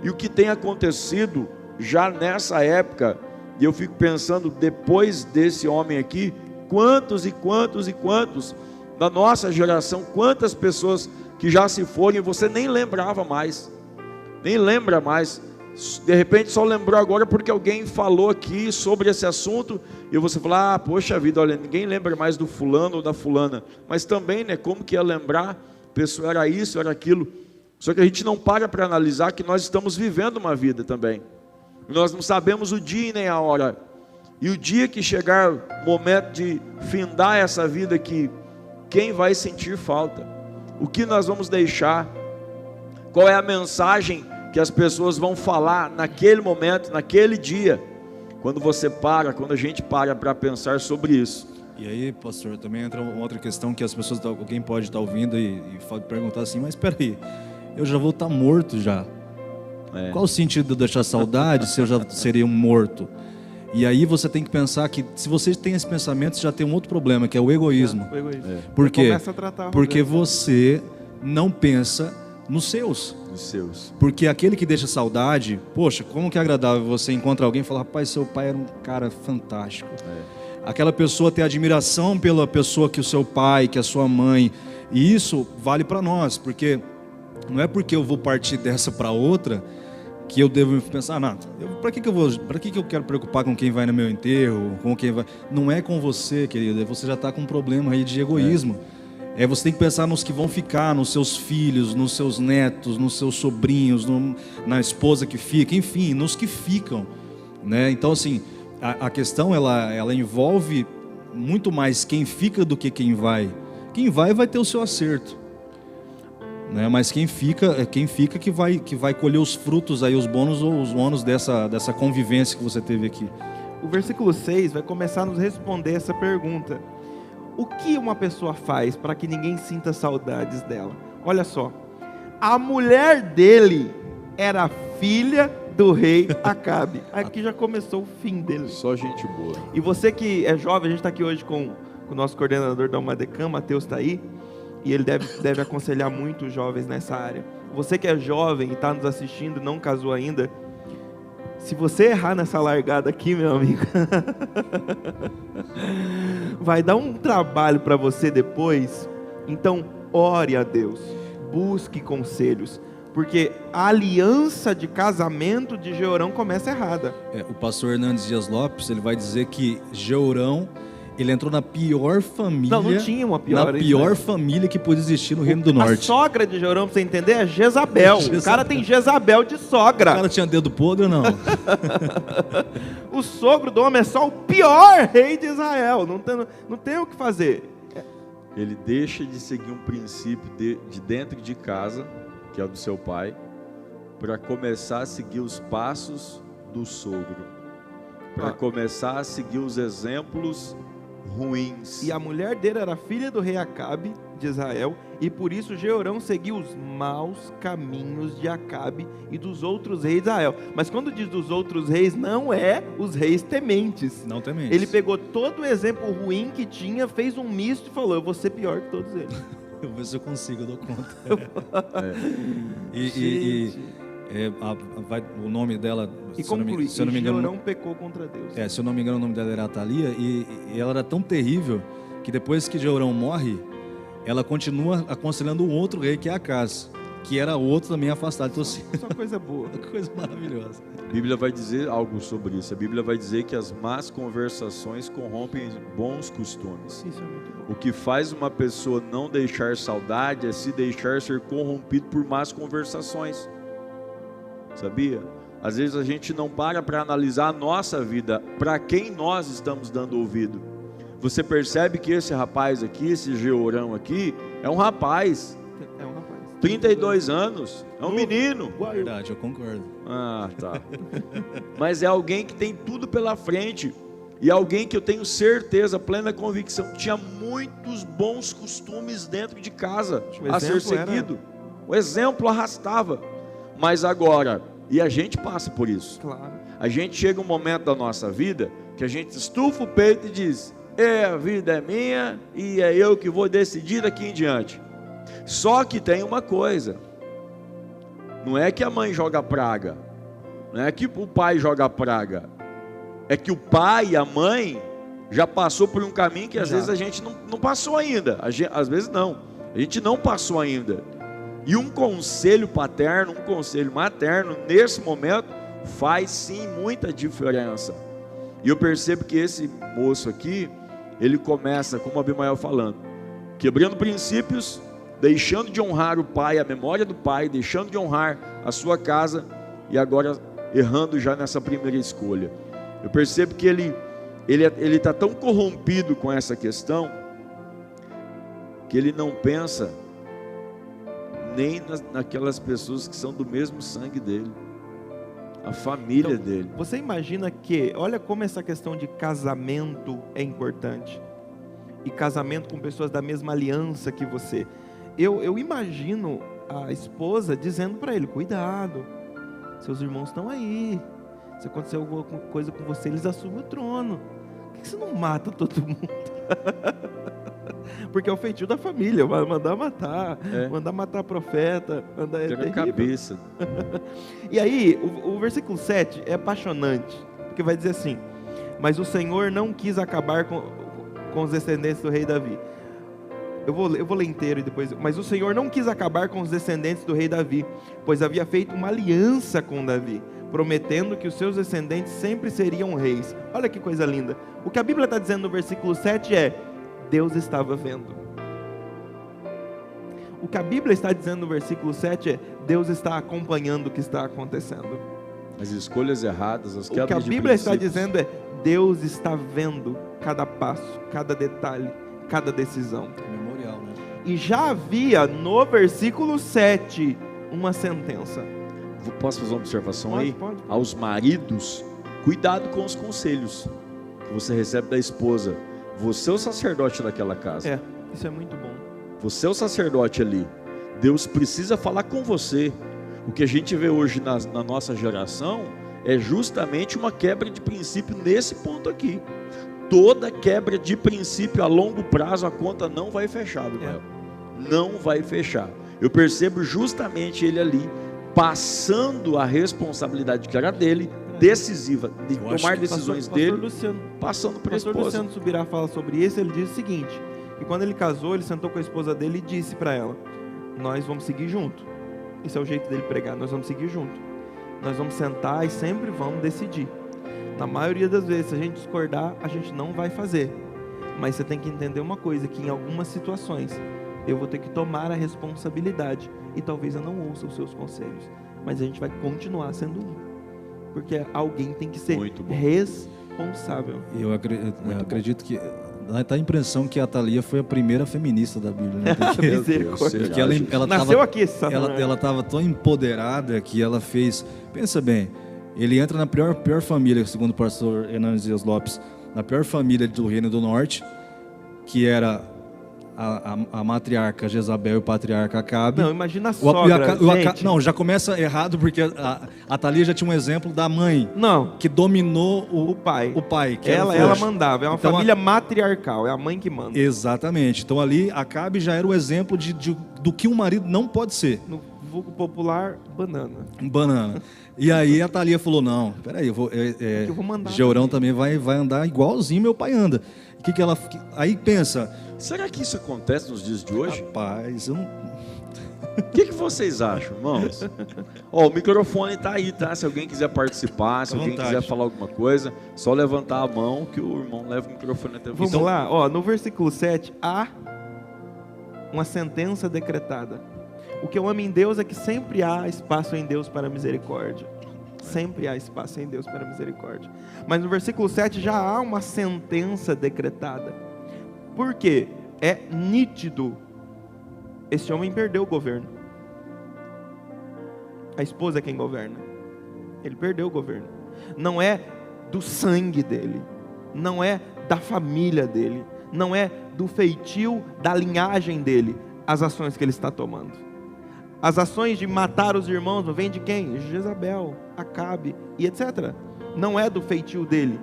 E o que tem acontecido já nessa época, e eu fico pensando, depois desse homem aqui, quantos da nossa geração, quantas pessoas que já se foram e você nem lembrava mais, nem lembra mais, de repente só lembrou agora porque alguém falou aqui sobre esse assunto, e você fala, poxa vida, olha, ninguém lembra mais do fulano ou da fulana, mas também, né, como que ia lembrar, a pessoa era isso, era aquilo, só que a gente não para analisar que nós estamos vivendo uma vida também, nós não sabemos o dia e nem a hora, e o dia que chegar o momento de findar essa vida aqui, quem vai sentir falta? O que nós vamos deixar? Qual é a mensagem que as pessoas vão falar naquele momento, naquele dia? Quando a gente para pensar sobre isso. E aí, pastor, também entra uma outra questão que as pessoas, alguém pode estar ouvindo e perguntar assim, mas espera aí, eu já vou estar morto já. Qual o sentido de eu deixar saudade se eu já seria um morto? E aí você tem que pensar que se você tem esse pensamento, você já tem um outro problema, que é o egoísmo. Por quê? Porque você não pensa nos seus. Porque aquele que deixa saudade, poxa, como que é agradável você encontrar alguém e falar, rapaz, seu pai era um cara fantástico. Aquela pessoa ter admiração pela pessoa que o seu pai, que a sua mãe, e isso vale para nós, porque não é porque eu vou partir dessa para outra que eu devo pensar, para que eu quero preocupar com quem vai no meu enterro, com quem vai... Não é com você, querido, você já está com um problema aí de egoísmo. Você tem que pensar nos que vão ficar, nos seus filhos, nos seus netos, nos seus sobrinhos, na esposa que fica, enfim, nos que ficam, né? Então, assim, a questão ela envolve muito mais quem fica do que quem vai. Quem vai ter o seu acerto, né? Mas quem fica que vai colher os frutos aí, os bônus ou os ônus dessa convivência que você teve aqui. O versículo 6 vai começar a nos responder essa pergunta. O que uma pessoa faz para que ninguém sinta saudades dela? Olha só, a mulher dele era filha do rei Acabe. Aqui já começou o fim dele. Só gente boa. E você que é jovem, a gente está aqui hoje com o nosso coordenador da Umadecam, Matheus está aí, e ele deve aconselhar muito os jovens nessa área. Você que é jovem e está nos assistindo, não casou ainda, se você errar nessa largada aqui, meu amigo, vai dar um trabalho para você depois. Então, ore a Deus, busque conselhos, porque a aliança de casamento de Jeorão começa errada. O pastor Hernandes Dias Lopes, ele vai dizer que Jeorão, ele entrou na pior família. Não tinha uma pior. Na pior família que pôde existir no Reino do Norte. A sogra de Jeorão, pra você entender, é Jezabel. O cara tem Jezabel de sogra. O cara tinha dedo podre ou não? O sogro do homem é só o pior rei de Israel. Não tem o que fazer. Ele deixa de seguir um princípio de dentro de casa, que é o do seu pai, para começar a seguir os passos do sogro. Para começar a seguir os exemplos ruins. E a mulher dele era filha do rei Acabe de Israel, e por isso Jeorão seguiu os maus caminhos de Acabe e dos outros reis de Israel. Mas quando diz dos outros reis, não é os reis tementes. Não tementes. Ele pegou todo o exemplo ruim que tinha, fez um misto e falou, eu vou ser pior que todos eles. Eu vou ver se eu consigo, eu dou conta. O nome dela, e conclui, se eu não me engano, Jeorão pecou contra Deus. Se eu não me engano, o nome dela era Atalia, e ela era tão terrível que depois que Jeorão morre, ela continua aconselhando o outro rei, que é Acaz, que era outro também afastado. Então, assim, Só coisa boa. coisa maravilhosa. A Bíblia vai dizer algo sobre isso. A Bíblia vai dizer que as más conversações corrompem bons costumes. Isso é muito bom. O que faz uma pessoa não deixar saudade é se deixar ser corrompido por más conversações. Sabia? Às vezes a gente não para analisar a nossa vida, para quem nós estamos dando ouvido. Você percebe que esse rapaz aqui, esse Georão aqui, é um rapaz, É um rapaz. 32 anos, é um menino. Verdade, eu concordo. Ah, tá. Mas é alguém que tem tudo pela frente. E alguém que eu tenho certeza, plena convicção, tinha muitos bons costumes dentro de casa a ser seguido. O exemplo arrastava. Mas agora, e a gente passa por isso. Claro. A gente chega um momento da nossa vida que a gente estufa o peito e diz: a vida é minha e é eu que vou decidir daqui em diante. Só que tem uma coisa: não é que a mãe joga praga, não é que o pai joga praga, é que o pai e a mãe já passou por um caminho que às vezes a gente não passou ainda. Às vezes não, a gente não passou ainda. E um conselho paterno, um conselho materno, nesse momento, faz sim muita diferença. E eu percebo que esse moço aqui, ele começa, como Abimael falando, quebrando princípios, deixando de honrar o pai, a memória do pai, deixando de honrar a sua casa, e agora errando já nessa primeira escolha. Eu percebo que ele está tão corrompido com essa questão, que ele não pensa nem naquelas pessoas que são do mesmo sangue dele, a família Então, dele. Você imagina que, olha como essa questão de casamento é importante. E casamento com pessoas da mesma aliança que você. Eu imagino a esposa dizendo para ele: cuidado, seus irmãos estão aí. Se acontecer alguma coisa com você, eles assumem o trono. Por que você não mata todo mundo? Porque é o feitio da família, vai mandar matar, mandar matar profeta, mandar... É terrível. Cabeça. E aí, o versículo 7 é apaixonante, porque vai dizer assim: mas o Senhor não quis acabar com os descendentes do rei Davi. Eu vou ler inteiro e depois... Mas o Senhor não quis acabar com os descendentes do rei Davi, pois havia feito uma aliança com Davi, prometendo que os seus descendentes sempre seriam reis. Olha que coisa linda. O que a Bíblia está dizendo no versículo 7 é: Deus estava vendo. O que a Bíblia está dizendo no versículo 7 é: Deus está acompanhando o que está acontecendo. As escolhas erradas, as quebras de princípios. O que a Bíblia está dizendo é: Deus está vendo cada passo, cada detalhe, cada decisão. Memorial, né? E já havia no versículo 7 uma sentença. Posso fazer uma observação Pode, aí? pode. Aos maridos, cuidado com os conselhos que você recebe da esposa. Você é o sacerdote daquela casa. Isso é muito bom. Você é o sacerdote ali. Deus precisa falar com você. O que a gente vê hoje na nossa geração é justamente uma quebra de princípio nesse ponto aqui. Toda quebra de princípio a longo prazo, a conta não vai fechar, Gabriel. Não vai fechar. Eu percebo justamente ele ali, passando a responsabilidade que era dele, decisiva, de tomar decisões dele, passando para a esposa. O pastor Luciano Subirá fala sobre isso. Ele diz o seguinte: que quando ele casou, ele sentou com a esposa dele e disse para ela: nós vamos seguir junto. Esse é o jeito dele pregar: nós vamos seguir junto, nós vamos sentar e sempre vamos decidir. Na maioria das vezes, se a gente discordar, a gente não vai fazer. Mas você tem que entender uma coisa: que em algumas situações eu vou ter que tomar a responsabilidade, e talvez eu não ouça os seus conselhos, mas a gente vai continuar sendo um, porque alguém tem que ser responsável. Eu acredito que dá a impressão que a Thalia foi a primeira feminista da Bíblia, né? Porque ela nasceu aqui, ela estava tão empoderada que ela fez. Pensa bem, ele entra na pior família, segundo o pastor Hernandes Dias Lopes, na pior família do Reino do Norte, que era a matriarca Jezabel e o patriarca Acabe. Não, imagina a sogra, gente. Não, já começa errado, porque a Thalia já tinha um exemplo da mãe, que dominou o pai. Que ela mandava, é uma família matriarcal, é a mãe que manda. Exatamente, então ali Acabe já era o exemplo do que um marido não pode ser. vulgo popular, banana. E aí a Thalia falou, não, peraí, eu vou mandar Georão também vai andar igualzinho meu pai anda. Aí pensa, Será que isso acontece nos dias de hoje? rapaz, eu não... O que vocês acham, irmãos? Ó, o microfone está aí, tá? Se alguém quiser participar, se À alguém vontade. quiser falar alguma coisa, só levantar a mão que o irmão leva o microfone até você. Vamos lá, ó, no versículo 7, há uma sentença decretada. O que eu amo em Deus é que sempre há espaço em Deus para misericórdia. Sempre há espaço em Deus para misericórdia. Mas no versículo 7 já há uma sentença decretada. Por quê? É nítido. Esse homem perdeu o governo. A esposa é quem governa. Ele perdeu o governo. Não é do sangue dele. Não é da família dele. Não é do feitio da linhagem dele. As ações que ele está tomando. As ações de matar os irmãos não vem de quem? Jezabel, Acabe e etc. Não é do feitio dele.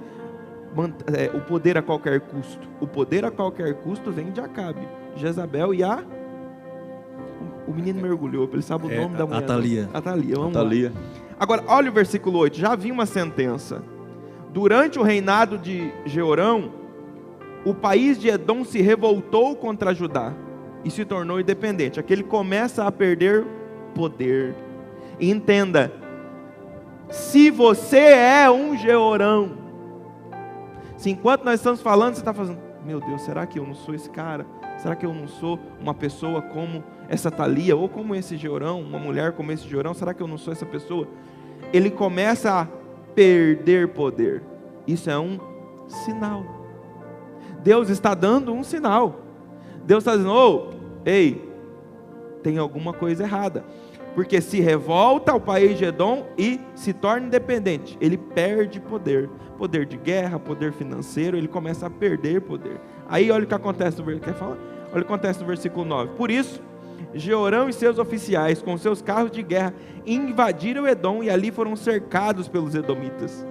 O poder a qualquer custo. O poder a qualquer custo vem de Acabe, Jezabel e o menino mergulhou, ele sabe o nome da mulher. Atalia. Atalia, vamos Atalia. lá. Agora, olha o versículo 8. Já havia uma sentença. Durante o reinado de Jeorão, o país de Edom se revoltou contra Judá e se tornou independente. Aqui ele começa a perder poder. E entenda, se você é um Jeorão, se enquanto nós estamos falando, você está fazendo, meu Deus, será que eu não sou esse cara? Será que eu não sou uma pessoa como essa Thalia, ou como esse Jeorão, uma mulher como esse Jeorão? Será que eu não sou essa pessoa? Ele começa a perder poder. Isso é um sinal. Deus está dando um sinal. Deus está dizendo, ei, tem alguma coisa errada. Porque se revolta ao país de Edom e se torna independente. Ele perde poder. Poder de guerra, poder financeiro, ele começa a perder poder. Aí olha o que acontece no versículo. Quer falar? Olha o que acontece no versículo 9. Por isso, Jeorão e seus oficiais, com seus carros de guerra, invadiram Edom e ali foram cercados pelos edomitas.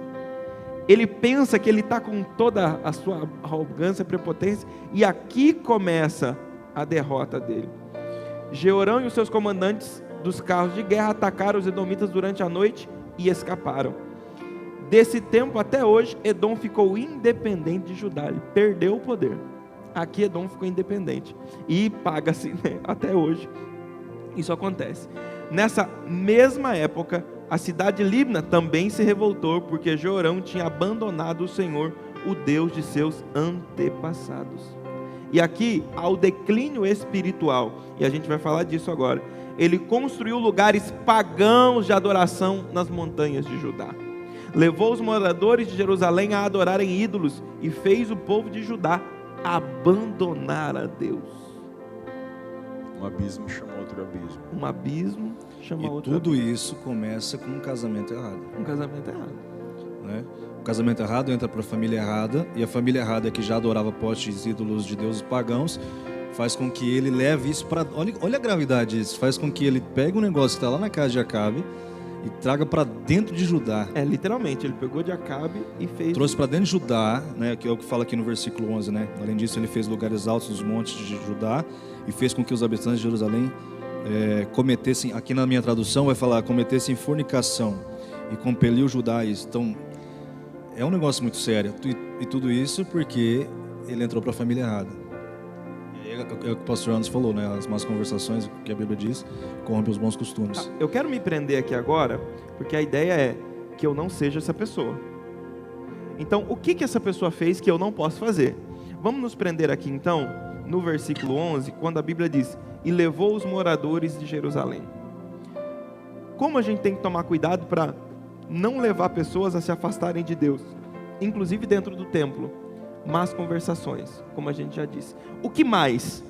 Ele pensa que ele está com toda a sua arrogância, prepotência, e aqui começa a derrota dele. Jeorão e os seus comandantes dos carros de guerra atacaram os edomitas durante a noite e escaparam. Desse tempo até hoje, Edom ficou independente de Judá, ele perdeu o poder. Aqui Edom ficou independente e paga-se, né? Até hoje isso acontece. Nessa mesma época, a cidade de Libna também se revoltou, porque Jeorão tinha abandonado o Senhor, o Deus de seus antepassados. E aqui há o declínio espiritual, e a gente vai falar disso agora. Ele construiu lugares pagãos de adoração nas montanhas de Judá. Levou os moradores de Jerusalém a adorarem ídolos e fez o povo de Judá abandonar a Deus. Um abismo chama outro abismo. Um abismo chama outro tudo abismo. isso começa com um casamento errado. Um casamento errado. Né? O casamento errado entra para a família errada, e a família errada, que já adorava postes ídolos de deuses pagãos, faz com que ele leve isso para... Olha a gravidade disso. Faz com que ele pegue um negócio que está lá na casa de Acabe e traga para dentro de Judá. Literalmente, ele pegou de Acabe e fez... Trouxe para dentro de Judá, né, que é o que fala aqui no versículo 11, né? Além disso, ele fez lugares altos nos montes de Judá e fez com que os habitantes de Jerusalém cometessem, aqui na minha tradução vai falar, cometessem fornicação, e compeliu Judá a isso. Então, é um negócio muito sério. E tudo isso porque ele entrou para a família errada. É o que o pastor Anderson falou, né? As más conversações, que a Bíblia diz, corrompem os bons costumes. Eu quero me prender aqui agora, porque a ideia é que eu não seja essa pessoa. Então, o que essa pessoa fez que eu não posso fazer? Vamos nos prender aqui então, no versículo 11, quando a Bíblia diz, e levou os moradores de Jerusalém. Como a gente tem que tomar cuidado para não levar pessoas a se afastarem de Deus, inclusive dentro do templo. Más conversações, como a gente já disse. O que mais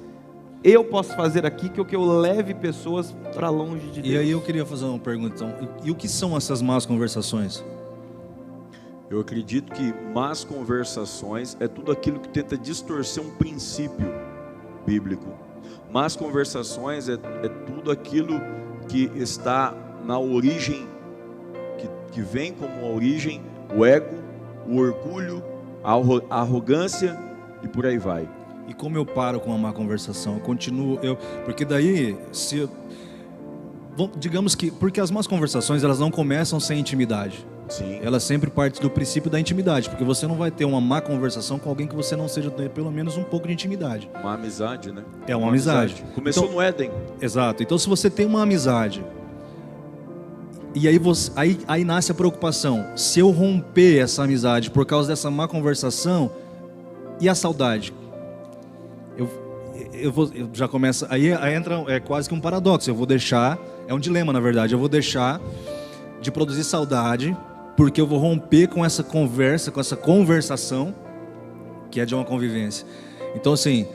eu posso fazer aqui que eu leve pessoas para longe de Deus? E aí eu queria fazer uma pergunta, então. E o que são essas más conversações? Eu acredito que más conversações é tudo aquilo que tenta distorcer um princípio bíblico. Más conversações é tudo aquilo que está na origem, que vem como origem o ego, o orgulho, a arrogância e por aí vai. E como eu paro com a má conversação? Eu continuo, porque daí, digamos que, porque as más conversações, elas não começam sem intimidade. Sim. Elas sempre partem do princípio da intimidade, porque você não vai ter uma má conversação com alguém que você não seja ter pelo menos um pouco de intimidade. Uma amizade, né? É uma amizade. Começou Então, no Éden. Exato. Então, se você tem uma amizade, e aí nasce a preocupação, se eu romper essa amizade por causa dessa má conversação, e a saudade? Eu já começa, aí entra, é quase que um paradoxo, eu vou deixar, é um dilema na verdade, eu vou deixar de produzir saudade, porque eu vou romper com essa conversa, com essa conversação, que é de uma convivência. Então assim,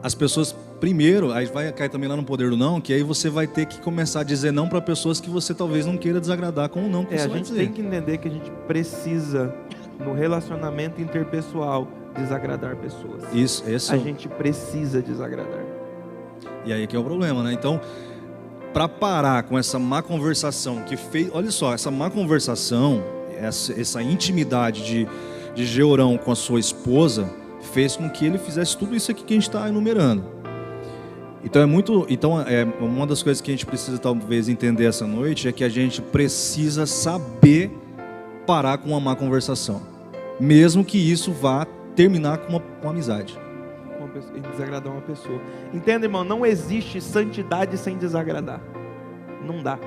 as pessoas, primeiro, aí vai cair também lá no poder do não, que aí você vai ter que começar a dizer não para pessoas que você talvez não queira desagradar com o não que você A vai gente dizer. tem que entender que a gente precisa, no relacionamento interpessoal, desagradar pessoas. Isso, esse A gente precisa desagradar. E aí que é o problema, né? Então, para parar com essa má conversação que fez, olha só, essa má conversação, essa intimidade de Georão com a sua esposa, fez com que ele fizesse tudo isso aqui que a gente está enumerando. Então uma das coisas que a gente precisa talvez entender essa noite é que a gente precisa saber parar com uma má conversação, mesmo que isso vá terminar com uma amizade. E desagradar uma pessoa. Entenda, irmão, não existe santidade sem desagradar. Não dá.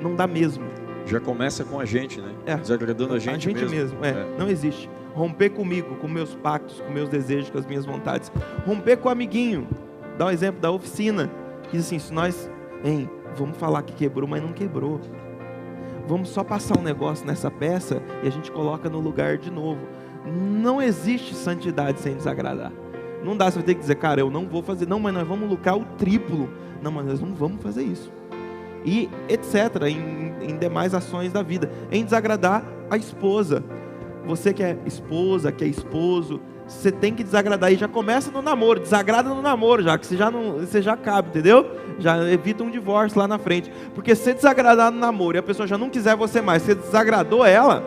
Não dá mesmo. Já começa com a gente, né? Desagradando a gente mesmo. Não existe. Romper comigo, com meus pactos, com meus desejos, com as minhas vontades. Romper com o amiguinho. Dá um exemplo da oficina. Que diz assim, se nós, vamos falar que quebrou, mas não quebrou. Vamos só passar um negócio nessa peça e a gente coloca no lugar de novo. Não existe santidade sem desagradar. Não dá, você vai ter que dizer, cara, eu não vou fazer, não, mas nós vamos lucrar o triplo. Não, mas nós não vamos fazer isso. E etc, em demais ações da vida. Em desagradar a esposa. Você que é esposa, que é esposo, você tem que desagradar. E já começa no namoro, desagrada no namoro já, que você já cabe, entendeu? Já evita um divórcio lá na frente. Porque se desagradar no namoro e a pessoa já não quiser você mais, você desagradou ela,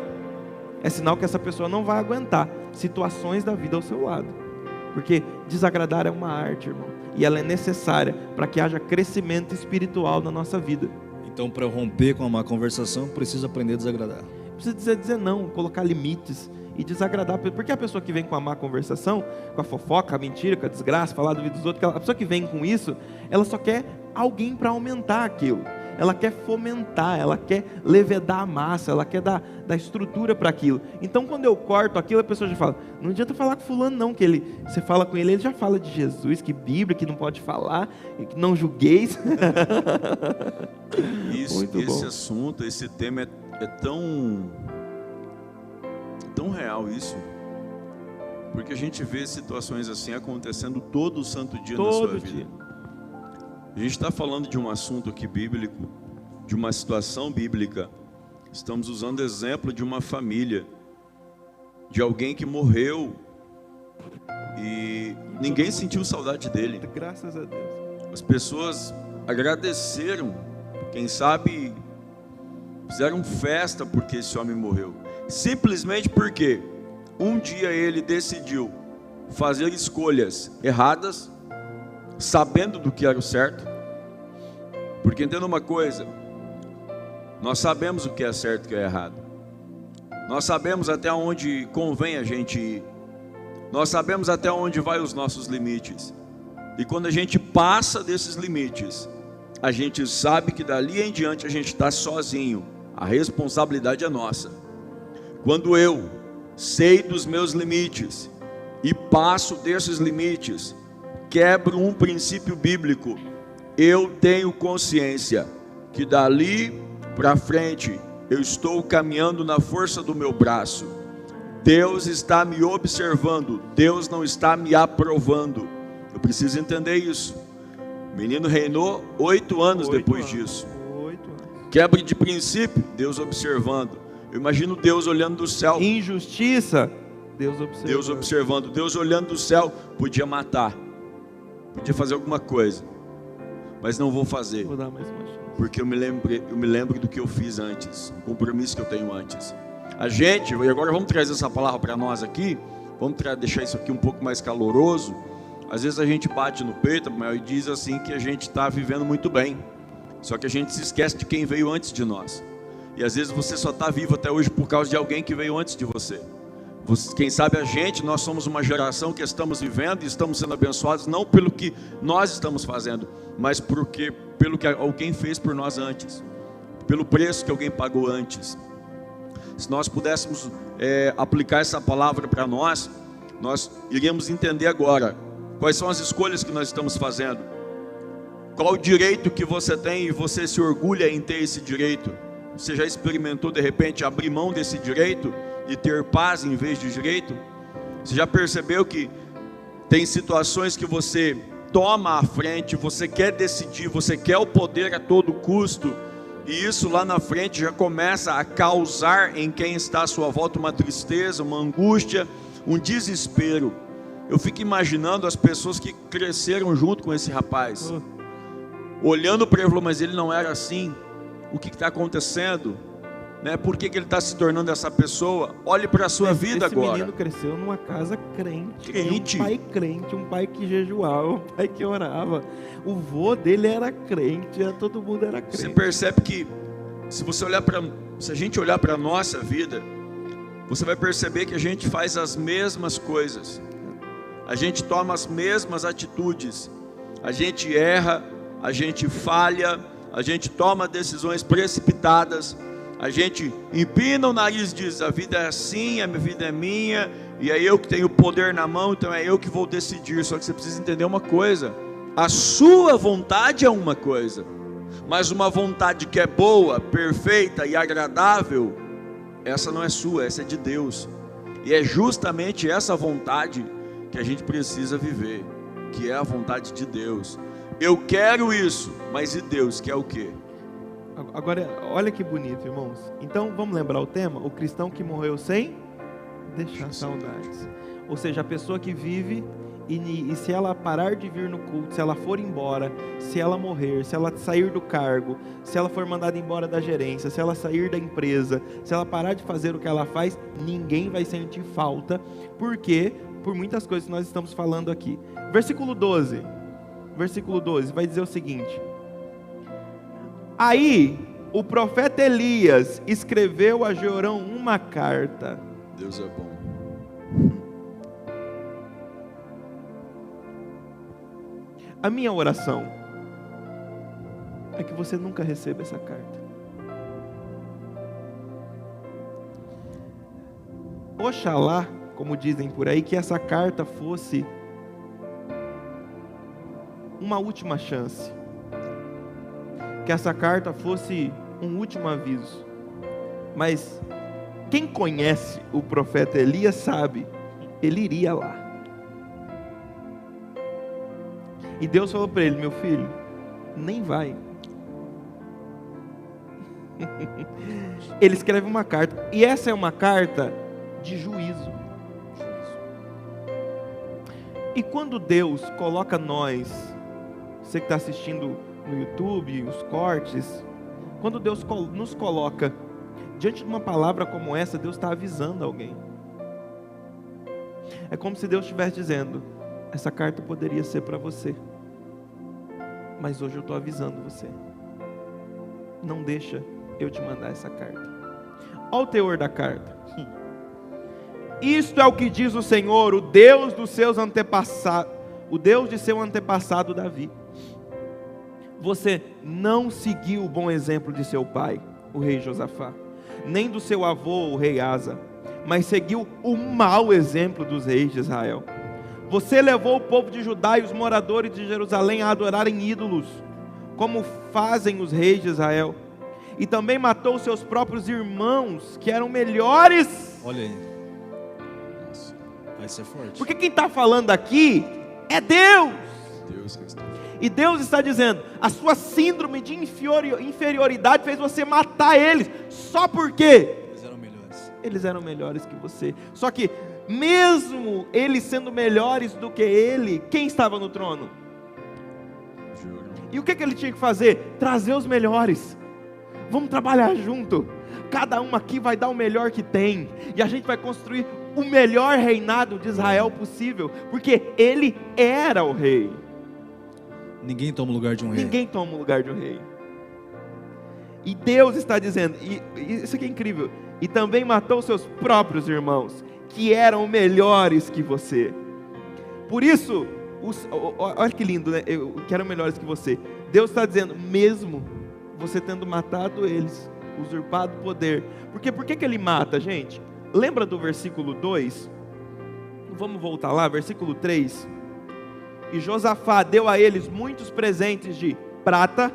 é sinal que essa pessoa não vai aguentar situações da vida ao seu lado. Porque desagradar é uma arte, irmão. E ela é necessária para que haja crescimento espiritual na nossa vida. Então, para romper com a má conversação, precisa aprender a desagradar. Precisa dizer não, colocar limites e desagradar. Porque a pessoa que vem com a má conversação, com a fofoca, a mentira, com a desgraça, falar do vídeo dos outros, a pessoa que vem com isso, ela só quer alguém para aumentar aquilo. Ela quer fomentar, ela quer levedar a massa, ela quer dar estrutura para aquilo. Então, quando eu corto aquilo, a pessoa já fala, não adianta falar com fulano não, que você fala com ele já fala de Jesus, que Bíblia, que não pode falar, que não julgueis. Esse assunto, esse tema é tão real isso, porque a gente vê situações assim acontecendo todo santo dia na sua vida. A gente está falando de um assunto aqui bíblico, de uma situação bíblica. Estamos usando exemplo de uma família, de alguém que morreu e ninguém sentiu saudade dele. Graças a Deus. As pessoas agradeceram, quem sabe fizeram festa porque esse homem morreu. Simplesmente porque um dia ele decidiu fazer escolhas erradas, sabendo do que era o certo. Porque entenda uma coisa, nós sabemos o que é certo e o que é errado. Nós sabemos até onde convém a gente ir. Nós sabemos até onde vai os nossos limites. E quando a gente passa desses limites, a gente sabe que dali em diante a gente está sozinho. A responsabilidade é nossa. Quando eu sei dos meus limites e passo desses limites, quebro um princípio bíblico, eu tenho consciência que dali para frente eu estou caminhando na força do meu braço. Deus está me observando, Deus não está me aprovando. Eu preciso entender isso. O menino reinou 8 anos depois disso. 8 anos. Quebra de princípio, Deus observando. Eu imagino Deus olhando do céu. Injustiça, Deus observando. Deus observando, Deus olhando do céu, podia matar, podia fazer alguma coisa, mas não vou fazer. Vou dar mais uma chance. Porque eu me lembro do que eu fiz antes, o compromisso que eu tenho antes. A gente, e agora vamos trazer essa palavra para nós aqui, vamos deixar isso aqui um pouco mais caloroso. Às vezes a gente bate no peito, mas diz assim que a gente está vivendo muito bem. Só que a gente se esquece de quem veio antes de nós. E às vezes você só está vivo até hoje por causa de alguém que veio antes de você. Quem sabe nós somos uma geração que estamos vivendo e estamos sendo abençoados, não pelo que nós estamos fazendo, mas pelo que alguém fez por nós antes, pelo preço que alguém pagou antes. Se nós pudéssemos aplicar essa palavra para nós iríamos entender agora quais são as escolhas que nós estamos fazendo, qual o direito que você tem e você se orgulha em ter esse direito. Você já experimentou de repente abrir mão desse direito e ter paz em vez de direito? Você já percebeu que tem situações que você toma à frente, você quer decidir, você quer o poder a todo custo, e isso lá na frente já começa a causar em quem está à sua volta uma tristeza, uma angústia, um desespero. Eu fico imaginando as pessoas que cresceram junto com esse rapaz, olhando para ele e falando, mas ele não era assim, o que está acontecendo? Por que ele está se tornando essa pessoa? Olhe para a sua vida agora. Esse menino cresceu numa casa crente. Um pai crente, um pai que jejuava, um pai que orava. O vô dele era crente, todo mundo era crente. Você percebe que se a gente olhar para a nossa vida, você vai perceber que a gente faz as mesmas coisas, a gente toma as mesmas atitudes, a gente erra, a gente falha, a gente toma decisões precipitadas, a gente empina o nariz e diz, a vida é assim, a minha vida é minha, e é eu que tenho o poder na mão, então é eu que vou decidir. Só que você precisa entender uma coisa, a sua vontade é uma coisa, mas uma vontade que é boa, perfeita e agradável, essa não é sua, essa é de Deus. E é justamente essa vontade que a gente precisa viver, que é a vontade de Deus. Eu quero isso, mas e Deus quer o quê? Agora, olha que bonito, irmãos. Então, vamos lembrar o tema? O cristão que morreu sem deixar saudades. Ou seja, a pessoa que vive e se ela parar de vir no culto, se ela for embora, se ela morrer, se ela sair do cargo, se ela for mandada embora da gerência, se ela sair da empresa, se ela parar de fazer o que ela faz, ninguém vai sentir falta. Por quê? Por muitas coisas que nós estamos falando aqui. Versículo 12 vai dizer o seguinte: aí o profeta Elias escreveu a Jeorão uma carta. Deus é bom. A minha oração é que você nunca receba essa carta. Oxalá, como dizem por aí, que essa carta fosse uma última chance, que essa carta fosse um último aviso. Mas quem conhece o profeta Elias sabe, ele iria lá. E Deus falou para ele: meu filho, nem vai. Ele escreve uma carta, e essa é uma carta de juízo. E quando Deus coloca nós, você que está assistindo no YouTube, os cortes, quando Deus nos coloca diante de uma palavra como essa, Deus está avisando alguém. É como se Deus estivesse dizendo: essa carta poderia ser para você, mas hoje eu estou avisando você. Não deixa eu te mandar essa carta. Olha o teor da carta. Isto é o que diz o Senhor, o Deus dos seus antepassados, o Deus de seu antepassado Davi. Você não seguiu o bom exemplo de seu pai, o rei Josafá, nem do seu avô, o rei Asa, mas seguiu o mau exemplo dos reis de Israel. Você levou o povo de Judá e os moradores de Jerusalém a adorarem ídolos, como fazem os reis de Israel, e também matou seus próprios irmãos, que eram melhores. Olha aí, vai ser forte. Porque quem está falando aqui é Deus. Deus que está. E Deus está dizendo: a sua síndrome de inferioridade fez você matar eles. Só porque Eles eram melhores. Eles eram melhores que você. Só que mesmo eles sendo melhores do que ele, quem estava no trono? E o que ele tinha que fazer? Trazer os melhores. Vamos trabalhar junto. Cada um aqui vai dar o melhor que tem, e a gente vai construir o melhor reinado de Israel possível, porque ele era o rei. Ninguém toma o lugar de um rei. Ninguém toma o lugar de um rei. E Deus está dizendo, e isso aqui é incrível, e também matou seus próprios irmãos, que eram melhores que você. Por isso, olha que lindo, né? Que eram melhores que você. Deus está dizendo, mesmo você tendo matado eles, usurpado o poder. Porque por que ele mata, gente? Lembra do versículo 2? Vamos voltar lá, versículo 3. E Josafá deu a eles muitos presentes de prata,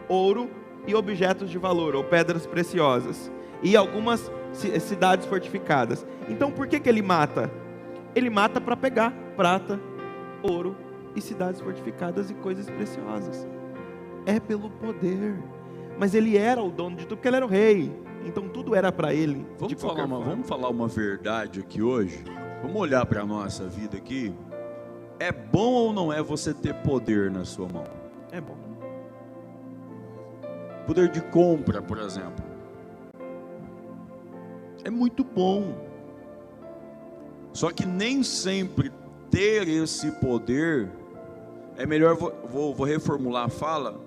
ouro e objetos de valor, ou pedras preciosas, e algumas cidades fortificadas. Então por que ele mata? Ele mata para pegar prata, ouro e cidades fortificadas e coisas preciosas. É pelo poder. Mas ele era o dono de tudo, porque ele era o rei. Então tudo era para ele. Vamos falar uma verdade aqui hoje. Vamos olhar para a nossa vida aqui. É bom ou não é você ter poder na sua mão? É bom. Poder de compra, por exemplo. É muito bom. Só que nem sempre ter esse poder é melhor. Vou reformular a fala.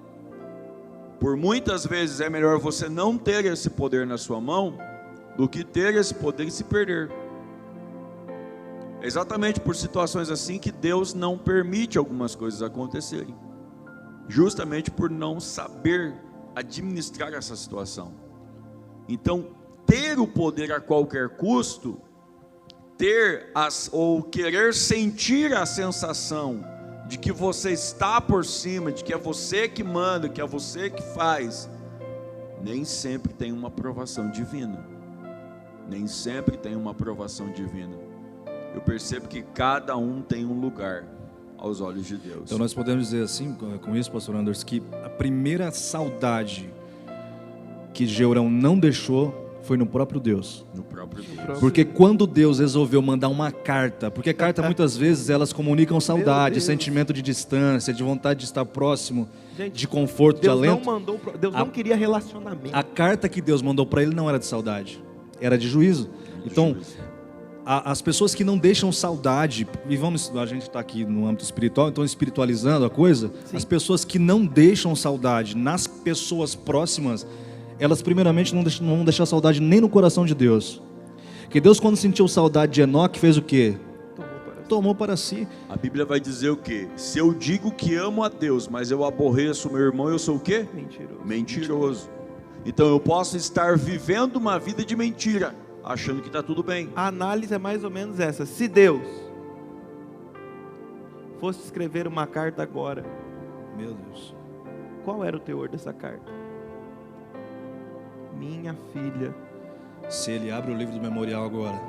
Por muitas vezes é melhor você não ter esse poder na sua mão do que ter esse poder e se perder. É exatamente por situações assim que Deus não permite algumas coisas acontecerem. Justamente por não saber administrar essa situação. Então, ter o poder a qualquer custo, ou querer sentir a sensação de que você está por cima, de que é você que manda, que é você que faz, nem sempre tem uma aprovação divina. Nem sempre tem uma aprovação divina. Eu percebo que cada um tem um lugar aos olhos de Deus. Então nós podemos dizer assim, com isso, pastor Anders, que a primeira saudade que Jeorão não deixou foi no próprio Deus. No próprio Deus. Porque quando Deus resolveu mandar uma carta, porque carta muitas vezes elas comunicam saudade, sentimento de distância, de vontade de estar próximo, gente, de conforto, de alento. Deus não queria relacionamento. A carta que Deus mandou para ele não era de saudade, era de juízo. Então, as pessoas que não deixam saudade, e a gente está aqui no âmbito espiritual, então espiritualizando a coisa, sim, as pessoas que não deixam saudade nas pessoas próximas, elas primeiramente não vão deixar saudade nem no coração de Deus. Porque Deus, quando sentiu saudade de Enoque, fez o quê? Tomou para si. A Bíblia vai dizer o quê? Se eu digo que amo a Deus, mas eu aborreço meu irmão, eu sou o quê? Mentiroso. Então eu posso estar vivendo uma vida de mentira, achando que está tudo bem. A análise é mais ou menos essa. Se Deus fosse escrever uma carta agora, meu Deus, qual era o teor dessa carta? Minha filha. Se ele abre o livro do memorial agora.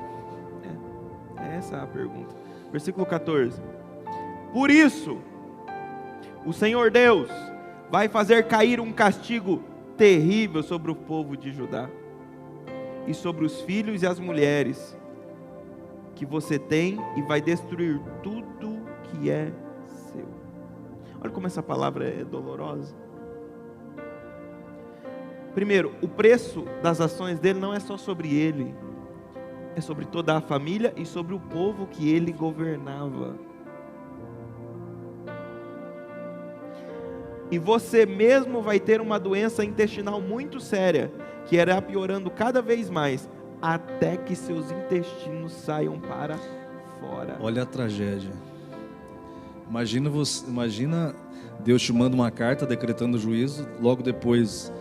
Essa é a pergunta. Versículo 14. Por isso, o Senhor Deus vai fazer cair um castigo terrível sobre o povo de Judá e sobre os filhos e as mulheres que você tem, e vai destruir tudo que é seu. Olha como essa palavra é dolorosa. Primeiro, o preço das ações dele não é só sobre ele, é sobre toda a família e sobre o povo que ele governava. E você mesmo vai ter uma doença intestinal muito séria, que irá piorando cada vez mais, até que seus intestinos saiam para fora. Olha a tragédia. Imagina Deus te manda uma carta decretando juízo, logo depois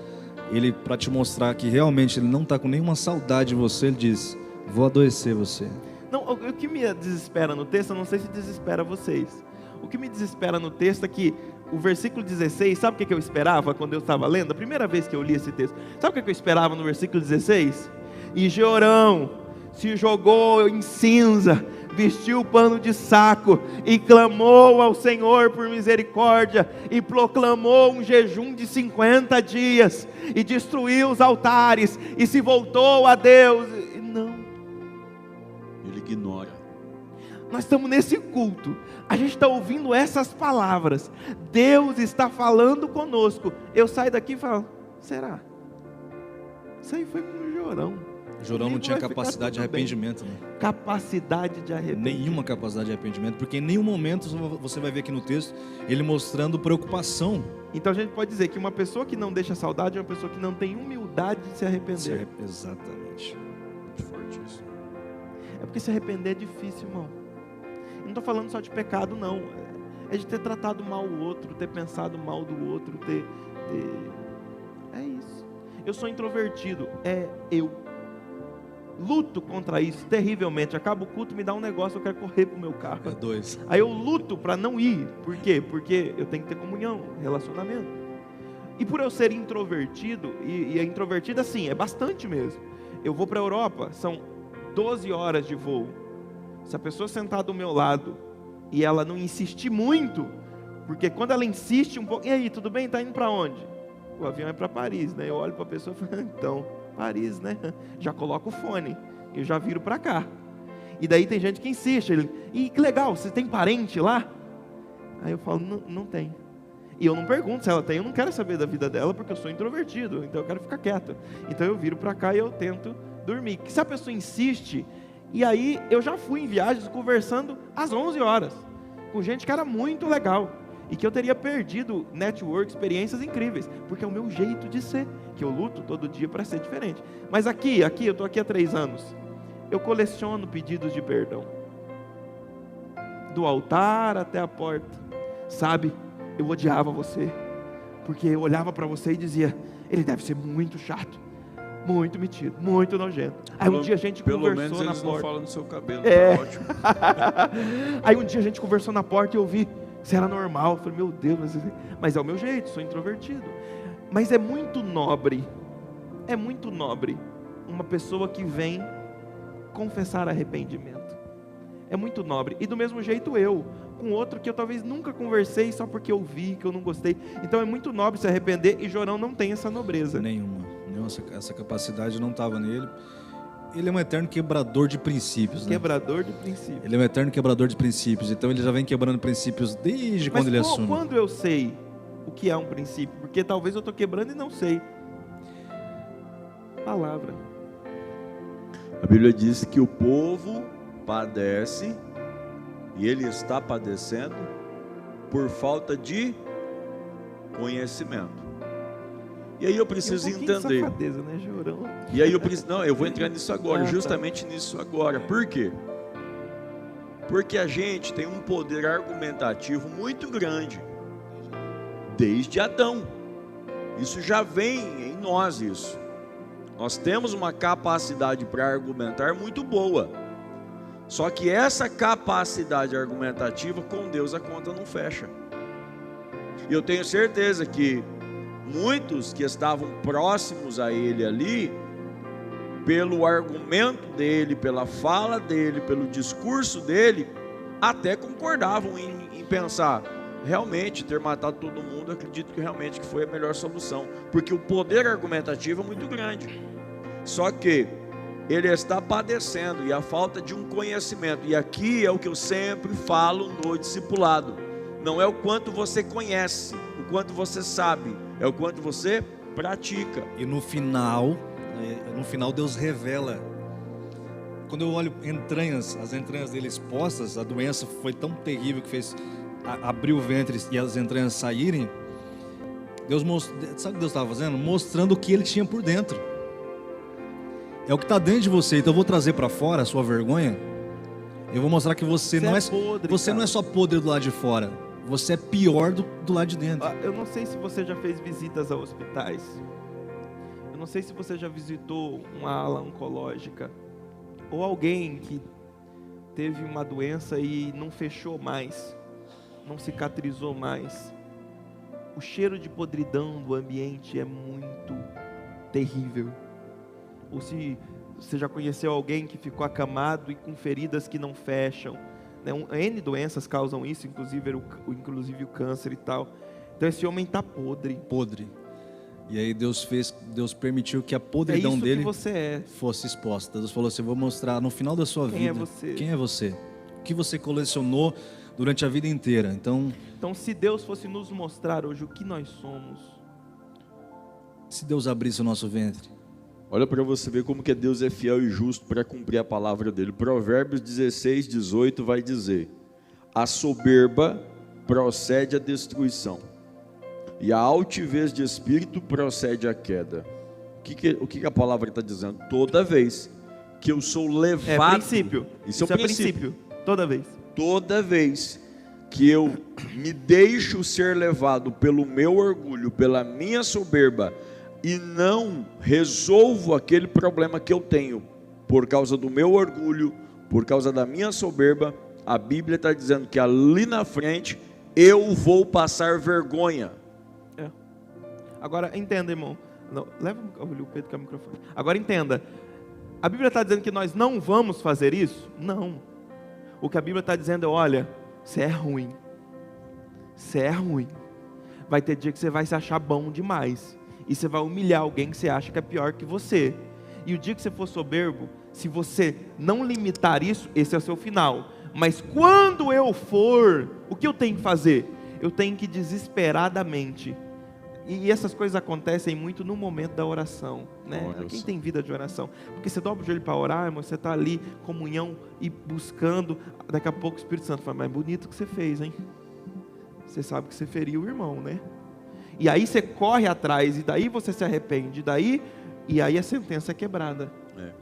ele, para te mostrar que realmente ele não está com nenhuma saudade de você, ele diz: vou adoecer você. Não, o que me desespera no texto, eu não sei se desespera vocês. O que me desespera no texto é que o versículo 16, sabe o que eu esperava quando eu estava lendo? A primeira vez que eu li esse texto, sabe o que eu esperava no versículo 16? E Jeorão se jogou em cinza, vestiu o pano de saco e clamou ao Senhor por misericórdia e proclamou um jejum de 50 dias e destruiu os altares e se voltou a Deus. Não, ele ignora. Nós estamos nesse culto, a gente está ouvindo essas palavras, Deus está falando conosco. Eu saio daqui e falo: será? Isso aí foi com o Jeorão. Jorão não Comigo tinha vai ficar capacidade de tudo bem. arrependimento, né? Capacidade de arrependimento. Nenhuma capacidade de arrependimento, porque em nenhum momento você vai ver aqui no texto ele mostrando preocupação. Então a gente pode dizer que uma pessoa que não deixa saudade é uma pessoa que não tem humildade de se arrepender. Exatamente. Muito forte isso. É porque se arrepender é difícil, irmão. Eu não estou falando só de pecado, não. É de ter tratado mal o outro, ter pensado mal do outro, É isso. Eu sou introvertido, eu luto contra isso terrivelmente. Acaba o culto, me dá um negócio, eu quero correr pro meu carro. É dois. Aí eu luto para não ir. Por quê? Porque eu tenho que ter comunhão, relacionamento. E por eu ser introvertido, e é introvertido assim, é bastante mesmo. Eu vou para a Europa, são 12 horas de voo. Se a pessoa sentar do meu lado e ela não insistir muito, porque quando ela insiste um pouco, e aí, tudo bem? Tá indo para onde? O avião é para Paris, né? Eu olho para a pessoa e falo, então, Paris, né? Já coloco o fone, eu já viro para cá. E daí tem gente que insiste, e que legal, você tem parente lá? Aí eu falo, não tem. E eu não pergunto se ela tem, eu não quero saber da vida dela, porque eu sou introvertido, então eu quero ficar quieto. Então eu viro para cá e eu tento dormir. Se a pessoa insiste, e aí eu já fui em viagens conversando às 11 horas, com gente que era muito legal, e que eu teria perdido network, experiências incríveis, porque é o meu jeito de ser, que eu luto todo dia para ser diferente. Mas aqui, eu estou aqui há 3 anos, eu coleciono pedidos de perdão, do altar até a porta. Sabe, eu odiava você, porque eu olhava para você e dizia, ele deve ser muito chato, muito metido, muito nojento. Aí um dia a gente Pelo conversou menos na eles não porta. falam no seu cabelo, É. tá ótimo. Aí um dia a gente conversou na porta e eu vi se era normal. Eu falei, meu Deus, mas é o meu jeito, sou introvertido. Mas é muito nobre uma pessoa que vem confessar arrependimento. É muito nobre. E do mesmo jeito eu, com outro que eu talvez nunca conversei só porque eu vi, que eu não gostei. Então é muito nobre se arrepender, e Jorão não tem essa nobreza. Nenhuma. Essa capacidade não estava nele. Ele é um eterno quebrador de princípios, né? Quebrador de princípios. Ele é um eterno quebrador de princípios. Então ele já vem quebrando princípios desde quando ele assume. Quando eu sei o que é um princípio? Porque talvez eu estou quebrando e não sei. Palavra. A Bíblia diz que o povo padece, e ele está padecendo por falta de conhecimento. E aí eu preciso entender. Safadeza, né, Jorão? E aí eu preciso, não, eu vou entrar nisso agora, Ah, tá. justamente nisso agora. Por quê? Porque a gente tem um poder argumentativo muito grande, desde Adão. Isso já vem em nós, isso. Nós temos uma capacidade para argumentar muito boa. Só que essa capacidade argumentativa, com Deus a conta não fecha. E eu tenho certeza que muitos que estavam próximos a ele ali, pelo argumento dele, pela fala dele, pelo discurso dele, até concordavam em pensar, realmente ter matado todo mundo, acredito que realmente que foi a melhor solução, porque o poder argumentativo é muito grande. Só que ele está padecendo, e a falta de um conhecimento, e aqui é o que eu sempre falo no discipulado, não é o quanto você conhece, o quanto você sabe, é o quanto você pratica. E no final Deus revela. Quando eu olho as entranhas dele expostas, a doença foi tão terrível que fez abrir o ventre e as entranhas saírem. Sabe o que Deus estava fazendo? Mostrando o que ele tinha por dentro. É o que está dentro de você. Então eu vou trazer para fora a sua vergonha. Eu vou mostrar que você não é podre, você cara. não é só podre do lado de fora. Você é pior do lado de dentro. Eu não sei se você já fez visitas a hospitais. Eu não sei se você já visitou uma ala oncológica, ou alguém que teve uma doença e não fechou mais, não cicatrizou mais. O cheiro de podridão do ambiente é muito terrível. Ou se você já conheceu alguém que ficou acamado e com feridas que não fecham, né? N doenças causam isso, inclusive o câncer e tal. Então esse homem está podre. E aí Deus permitiu que a podridão isso dele que você é. fosse exposta. Deus falou assim: eu vou mostrar no final da sua Quem vida é você? quem é você, o que você colecionou durante a vida inteira. Então, se Deus fosse nos mostrar hoje o que nós somos, se Deus abrisse o nosso ventre, Olha para você ver como que Deus é fiel e justo para cumprir a palavra dele. Provérbios 16, 18 vai dizer: a soberba procede à destruição, e a altivez de espírito procede à queda. O que a palavra está dizendo? Toda vez que eu sou levado... É princípio. Isso é princípio. Toda vez. Toda vez que eu me deixo ser levado pelo meu orgulho, pela minha soberba, e não resolvo aquele problema que eu tenho, por causa do meu orgulho, por causa da minha soberba, a Bíblia está dizendo que ali na frente eu vou passar vergonha. Agora entenda, irmão. Não, leva o Pedro com o microfone. Agora entenda. A Bíblia está dizendo que nós não vamos fazer isso? Não. O que a Bíblia está dizendo é: olha, você é ruim. Você é ruim. Vai ter dia que você vai se achar bom demais. E você vai humilhar alguém que você acha que é pior que você. E o dia que você for soberbo, se você não limitar isso, esse é o seu final. Mas quando eu for, o que eu tenho que fazer? Eu tenho que desesperadamente. E essas coisas acontecem muito no momento da oração, né? Quem tem vida de oração? Porque você dobra o joelho para orar, irmão, você está ali, comunhão e buscando. Daqui a pouco o Espírito Santo fala: mas bonito o que você fez, hein? Você sabe que você feriu o irmão, né? E aí você corre atrás, e daí você se arrepende, e aí a sentença é quebrada.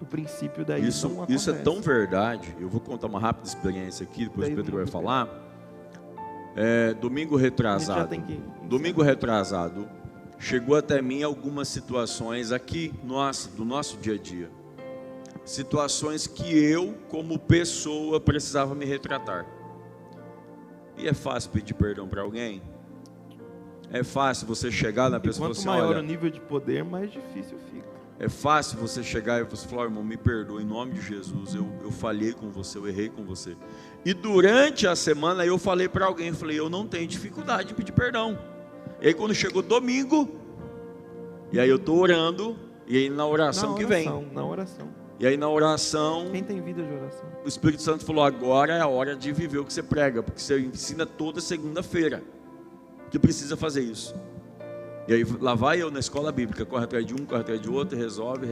O princípio daí isso, não acontece. Isso é tão verdade. Eu vou contar uma rápida experiência aqui, depois o Pedro vai falar. Domingo retrasado, chegou até mim algumas situações aqui do nosso dia a dia, situações que eu, como pessoa, precisava me retratar. E é fácil pedir perdão para alguém? É fácil você chegar na pessoa e falar assim: quanto maior olha, o nível de poder, mais difícil fica. É fácil você chegar e você falar: irmão, me perdoa, em nome de Jesus, eu falhei com você, eu errei com você. E durante a semana eu falei para alguém, eu não tenho dificuldade de pedir perdão. E aí quando chegou domingo, e aí eu estou orando, e aí na oração, Na oração. E aí na oração, quem tem vida de oração? O Espírito Santo falou: agora é a hora de viver o que você prega, porque você ensina toda segunda-feira que precisa fazer isso. E aí lá vai eu na escola bíblica, corre atrás de um, corre atrás de outro, resolve,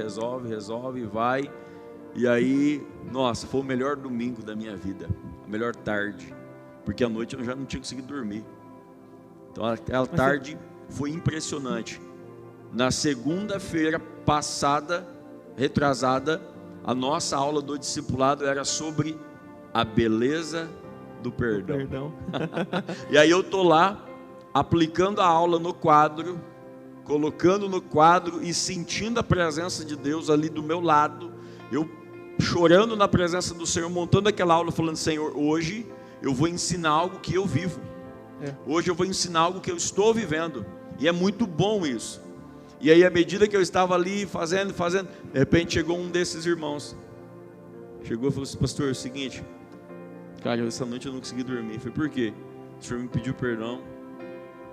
vai. E aí, nossa, foi o melhor domingo da minha vida, a melhor tarde, porque à noite eu já não tinha conseguido dormir. Então aquela tarde foi impressionante. Na segunda-feira passada, retrasada, a nossa aula do discipulado era sobre a beleza do perdão. E aí eu tô lá, aplicando a aula no quadro, colocando no quadro e sentindo a presença de Deus ali do meu lado, eu chorando na presença do Senhor, montando aquela aula, falando: Senhor, hoje eu vou ensinar algo que eu vivo, hoje eu vou ensinar algo que eu estou vivendo, e é muito bom isso. E aí à medida que eu estava ali fazendo, de repente chegou um desses irmãos, chegou e falou assim: pastor, é o seguinte, cara, essa noite eu não consegui dormir. Eu falei: por quê? O senhor me pediu perdão,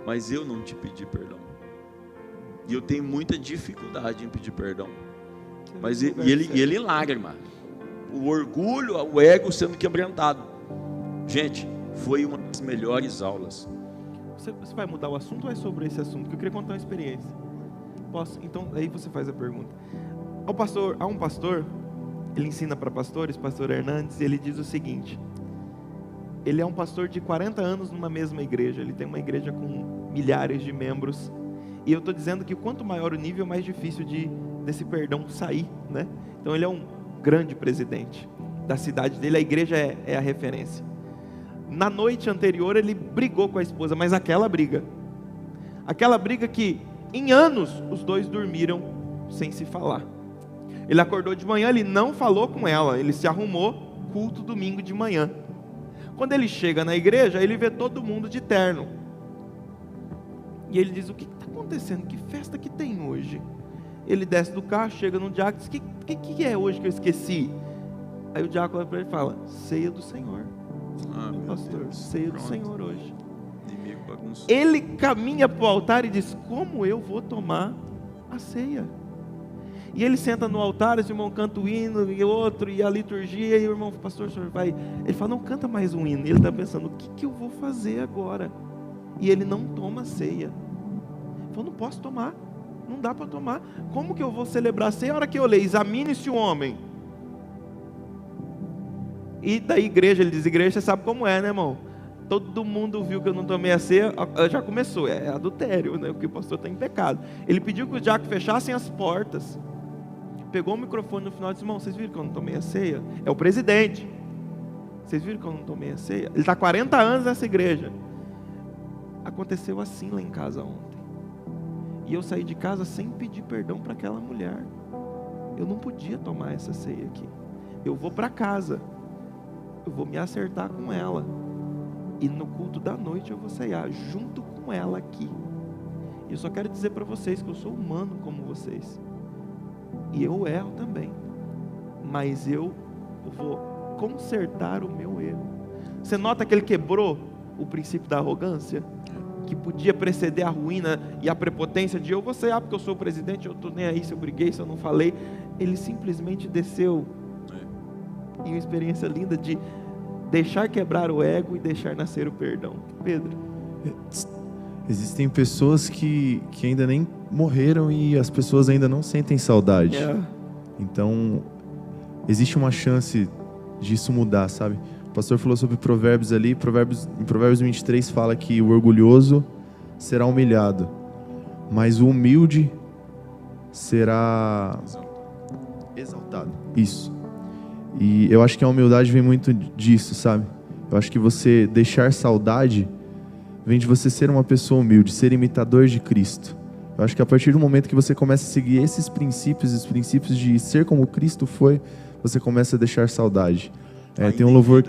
mas eu não te pedi perdão. E eu tenho muita dificuldade em pedir perdão. Mas ele em lágrima. O orgulho, o ego sendo quebrantado. Gente, foi uma das melhores aulas. Você vai mudar o assunto ou é sobre esse assunto? Que eu queria contar uma experiência. Posso? Então, aí você faz a pergunta. Há um pastor, ele ensina para pastores, pastor Hernandes, e ele diz o seguinte: ele é um pastor de 40 anos numa mesma igreja, ele tem uma igreja com milhares de membros, e eu estou dizendo que quanto maior o nível, mais difícil desse perdão sair, né? Então ele é um grande presidente da cidade dele, a igreja é a referência. Na noite anterior ele brigou com a esposa, mas aquela briga que em anos os dois dormiram sem se falar. Ele acordou de manhã, ele não falou com ela, ele se arrumou, culto domingo de manhã. Quando ele chega na igreja, ele vê todo mundo de terno. E ele diz: o que está acontecendo? Que festa que tem hoje? Ele desce do carro, chega no diácono e diz: o que é hoje que eu esqueci? Aí o diácono olha para ele e fala: ceia do Senhor. Pastor, Deus, ceia do Senhor hoje. Ele caminha para o altar e diz: como eu vou tomar a ceia? E ele senta no altar, esse irmão canta o hino, e outro, e a liturgia, e o irmão: pastor, o senhor vai... Ele fala: não canta mais um hino. E ele está pensando: o que eu vou fazer agora? E ele não toma ceia. Ele falou: não posso tomar. Não dá para tomar. Como que eu vou celebrar a ceia? A hora que eu leio, examine-se o homem. E da igreja, ele diz, igreja, você sabe como é, né, irmão? Todo mundo viu que eu não tomei a ceia, já começou, é adultério, né? Porque o pastor está em pecado. Ele pediu que os diáconos fechassem as portas. Pegou o microfone no final e disse, irmão, vocês viram que eu não tomei a ceia? É o presidente. Vocês viram que eu não tomei a ceia? Ele está há 40 anos nessa igreja. Aconteceu assim lá em casa ontem. E eu saí de casa sem pedir perdão para aquela mulher. Eu não podia tomar essa ceia aqui. Eu vou para casa. Eu vou me acertar com ela. E no culto da noite eu vou ceiar junto com ela aqui. E eu só quero dizer para vocês que eu sou humano como vocês. E eu erro também. Mas eu vou consertar o meu erro. Você nota que ele quebrou o princípio da arrogância? Que podia preceder a ruína e a prepotência de eu vou ceiar porque eu sou o presidente, eu estou nem aí se eu briguei, se eu não falei. Ele simplesmente desceu. E uma experiência linda de deixar quebrar o ego e deixar nascer o perdão. Pedro. Existem pessoas que ainda nem morreram e as pessoas ainda não sentem saudade. Então, existe uma chance disso mudar, sabe? O pastor falou sobre provérbios ali. Em Provérbios 23 fala que o orgulhoso será humilhado, mas o humilde será exaltado. Isso. E eu acho que a humildade vem muito disso, sabe? Eu acho que você deixar saudade vem de você ser uma pessoa humilde, ser imitador de Cristo. Eu acho que a partir do momento que você começa a seguir esses princípios, os princípios de ser como Cristo foi, você começa a deixar saudade. Tem um louvor...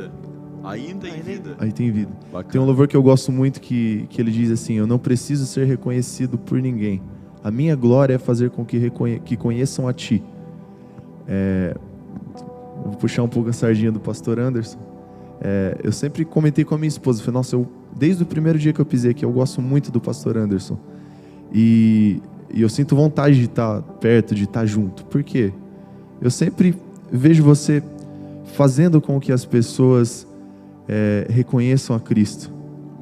Ainda em vida. Aí tem vida. Bacana. Tem um louvor que eu gosto muito que ele diz assim: eu não preciso ser reconhecido por ninguém. A minha glória é fazer com que conheçam a Ti. Vou puxar um pouco a sardinha do pastor Anderson. Eu sempre comentei com a minha esposa, falei, nossa, desde o primeiro dia que eu pisei aqui, eu gosto muito do pastor Anderson. E eu sinto vontade de estar perto, de estar junto. Por quê? Eu sempre vejo você fazendo com que as pessoas reconheçam a Cristo,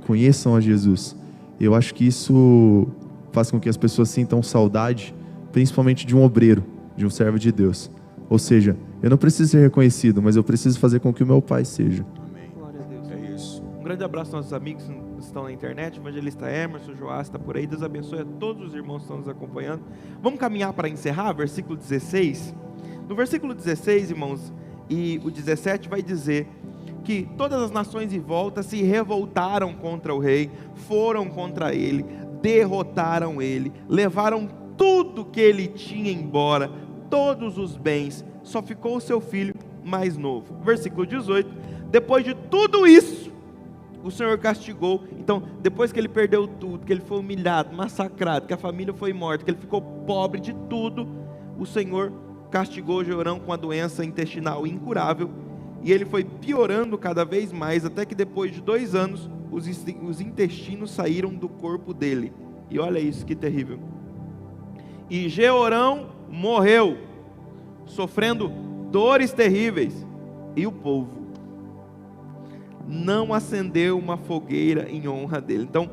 conheçam a Jesus. Eu acho que isso faz com que as pessoas sintam saudade, principalmente de um obreiro, de um servo de Deus. Ou seja, eu não preciso ser reconhecido, mas eu preciso fazer com que o meu Pai seja. Amém. Glória a Deus. É isso. Um grande abraço aos nossos amigos que estão na internet, o evangelista Emerson, o Joás está por aí. Deus abençoe a todos os irmãos que estão nos acompanhando. Vamos caminhar para encerrar, versículo 16. No versículo 16, irmãos, e o 17 vai dizer que todas as nações em volta se revoltaram contra o rei, foram contra ele, derrotaram ele, levaram tudo que ele tinha embora, todos os bens, só ficou o seu filho mais novo. Versículo 18, depois de tudo isso, o Senhor castigou. Então, depois que ele perdeu tudo, que ele foi humilhado, massacrado, que a família foi morta, que ele ficou pobre de tudo, o Senhor castigou Jeorão com a doença intestinal incurável, e ele foi piorando cada vez mais, até que depois de 2 anos, os intestinos saíram do corpo dele. E olha isso, que terrível. E Jeorão morreu, sofrendo dores terríveis, e o povo não acendeu uma fogueira em honra dele. Então,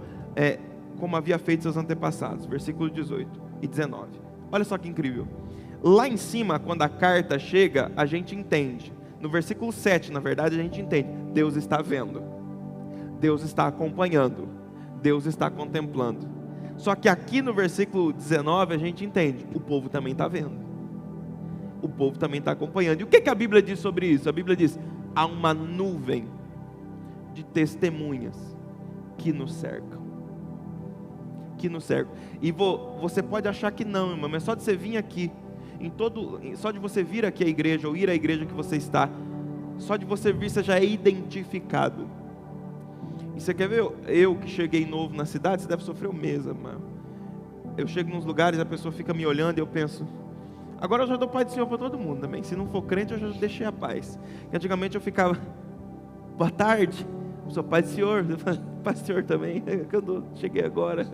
como havia feito seus antepassados, versículo 18 e 19. Olha só que incrível. Lá em cima, quando a carta chega, a gente entende. No versículo 7, na verdade, a gente entende. Deus está vendo. Deus está acompanhando. Deus está contemplando. Só que aqui no versículo 19, a gente entende. O povo também está vendo. O povo também está acompanhando. E o que a Bíblia diz sobre isso? A Bíblia diz, há uma nuvem de testemunhas que nos cercam. Que nos cercam. E você pode achar que não, irmão, mas só de você vir aqui, só de você vir aqui à igreja, ou ir à igreja que você está, só de você vir, você já é identificado. E você quer ver, eu que cheguei novo na cidade, você deve sofrer o mesmo, mano. Eu chego nos lugares, a pessoa fica me olhando e eu penso, agora eu já dou paz do Senhor para todo mundo também. Se não for crente, eu já deixei a paz. E antigamente eu ficava, boa tarde, sou pai do Senhor, paz do Senhor também, quando cheguei agora.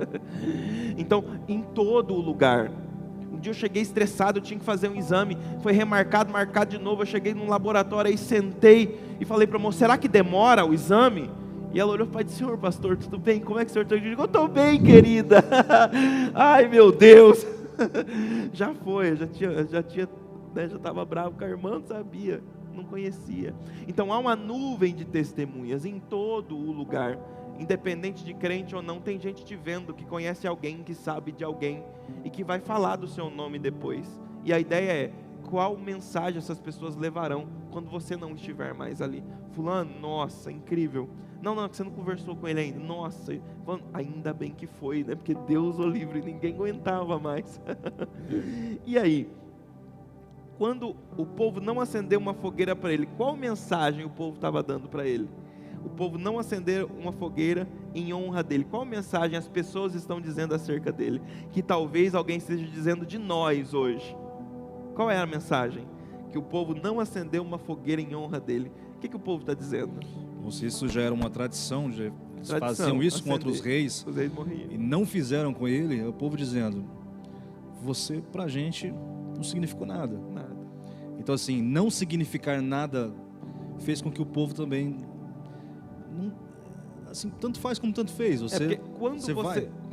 Então, em todo lugar. Um dia eu cheguei estressado, eu tinha que fazer um exame, foi remarcado, marcado de novo. Eu cheguei num laboratório aí, sentei e falei para a moça, será que demora o exame? E ela olhou para o Senhor, pastor, tudo bem? Como é que o senhor está? Eu digo, eu estou bem, querida. Ai, meu Deus. Já foi, já estava bravo com a irmã, não sabia, não conhecia. Então há uma nuvem de testemunhas em todo o lugar, independente de crente ou não, tem gente te vendo, que conhece alguém, que sabe de alguém, e que vai falar do seu nome depois. E a ideia é, qual mensagem essas pessoas levarão quando você não estiver mais ali? Fulano, nossa, incrível. Não, que você não conversou com ele ainda. Nossa, ainda bem que foi, né? Porque Deus o livre, ninguém aguentava mais. E aí, quando o povo não acendeu uma fogueira para ele, qual mensagem o povo estava dando para ele? O povo não acendeu uma fogueira em honra dele. Qual mensagem as pessoas estão dizendo acerca dele? Que talvez alguém esteja dizendo de nós hoje. Qual é a mensagem? Que o povo não acendeu uma fogueira em honra dele. O que o povo está dizendo? Ou se isso já era uma tradição, eles faziam isso com outros reis, os reis morriam. E não fizeram com ele, o povo dizendo, você pra gente não significou nada. Então assim, não significar nada fez com que o povo também, assim, tanto faz como tanto fez. Porque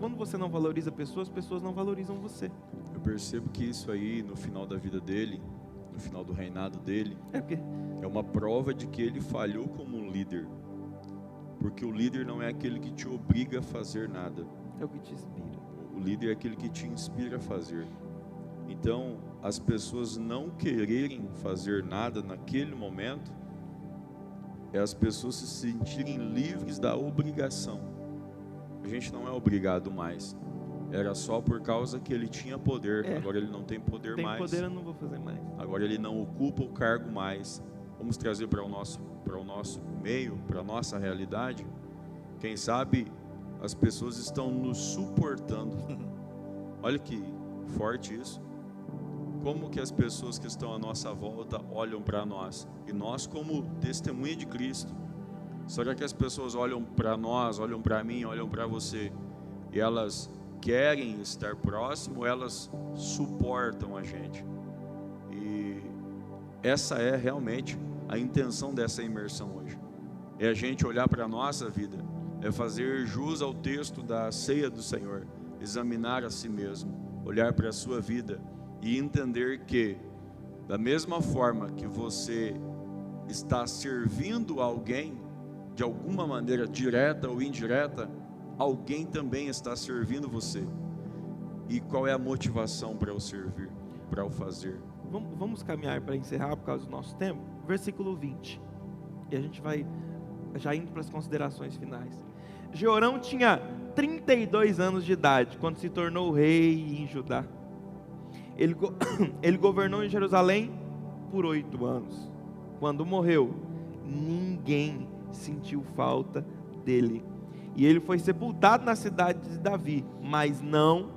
quando você não valoriza pessoas, as pessoas não valorizam você. Eu percebo que isso aí, no final da vida dele, no final do reinado dele, é uma prova de que ele falhou como um líder. Porque o líder não é aquele que te obriga a fazer nada. É o que te inspira. O líder é aquele que te inspira a fazer. Então, as pessoas não quererem fazer nada naquele momento, é as pessoas se sentirem livres da obrigação. A gente não é obrigado mais. Era só por causa que ele tinha poder. Agora ele não tem poder mais. Tem poder, eu não vou fazer mais. Agora ele não ocupa o cargo mais. Vamos trazer para o nosso meio, para a nossa realidade. Quem sabe as pessoas estão nos suportando. Olha que forte isso. Como que as pessoas que estão à nossa volta olham para nós? E nós como testemunha de Cristo. Será que as pessoas olham para nós, olham para mim, olham para você, e elas querem estar próximo, elas suportam a gente? E essa é realmente a intenção dessa imersão hoje. É a gente olhar para a nossa vida, é fazer jus ao texto da ceia do Senhor, examinar a si mesmo, olhar para a sua vida e entender que, da mesma forma que você está servindo alguém, de alguma maneira direta ou indireta, alguém também está servindo você. E qual é a motivação para o servir, para o fazer? Vamos caminhar para encerrar por causa do nosso tempo. Versículo 20. E a gente vai já indo para as considerações finais. Jeorão tinha 32 anos de idade quando se tornou rei em Judá. Ele governou em Jerusalém por 8 anos. Quando morreu, ninguém sentiu falta dele. E ele foi sepultado na cidade de Davi, mas não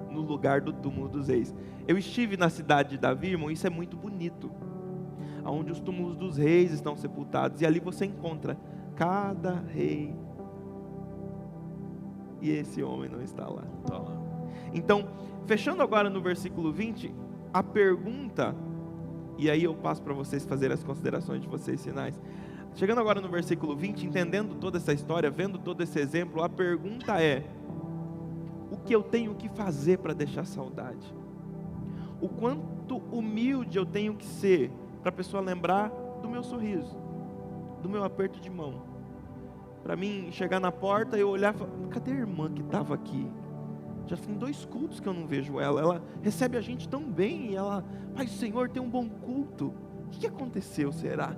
no lugar do túmulo dos reis. Eu estive na cidade de Davi, irmão, isso é muito bonito. Onde os túmulos dos reis estão sepultados, e ali você encontra cada rei. E esse homem não está lá. Não está lá. Então, fechando agora no versículo 20, a pergunta, e aí eu passo para vocês fazerem as considerações de vocês finais. Chegando agora no versículo 20, entendendo toda essa história, vendo todo esse exemplo, a pergunta é: o que eu tenho que fazer para deixar saudade? O quanto humilde eu tenho que ser para a pessoa lembrar do meu sorriso, do meu aperto de mão? Para mim, chegar na porta e eu olhar e falar: cadê a irmã que estava aqui? Já tem 2 cultos que eu não vejo ela. Ela recebe a gente tão bem. E ela, Pai, Senhor, tem um bom culto. O que aconteceu, será?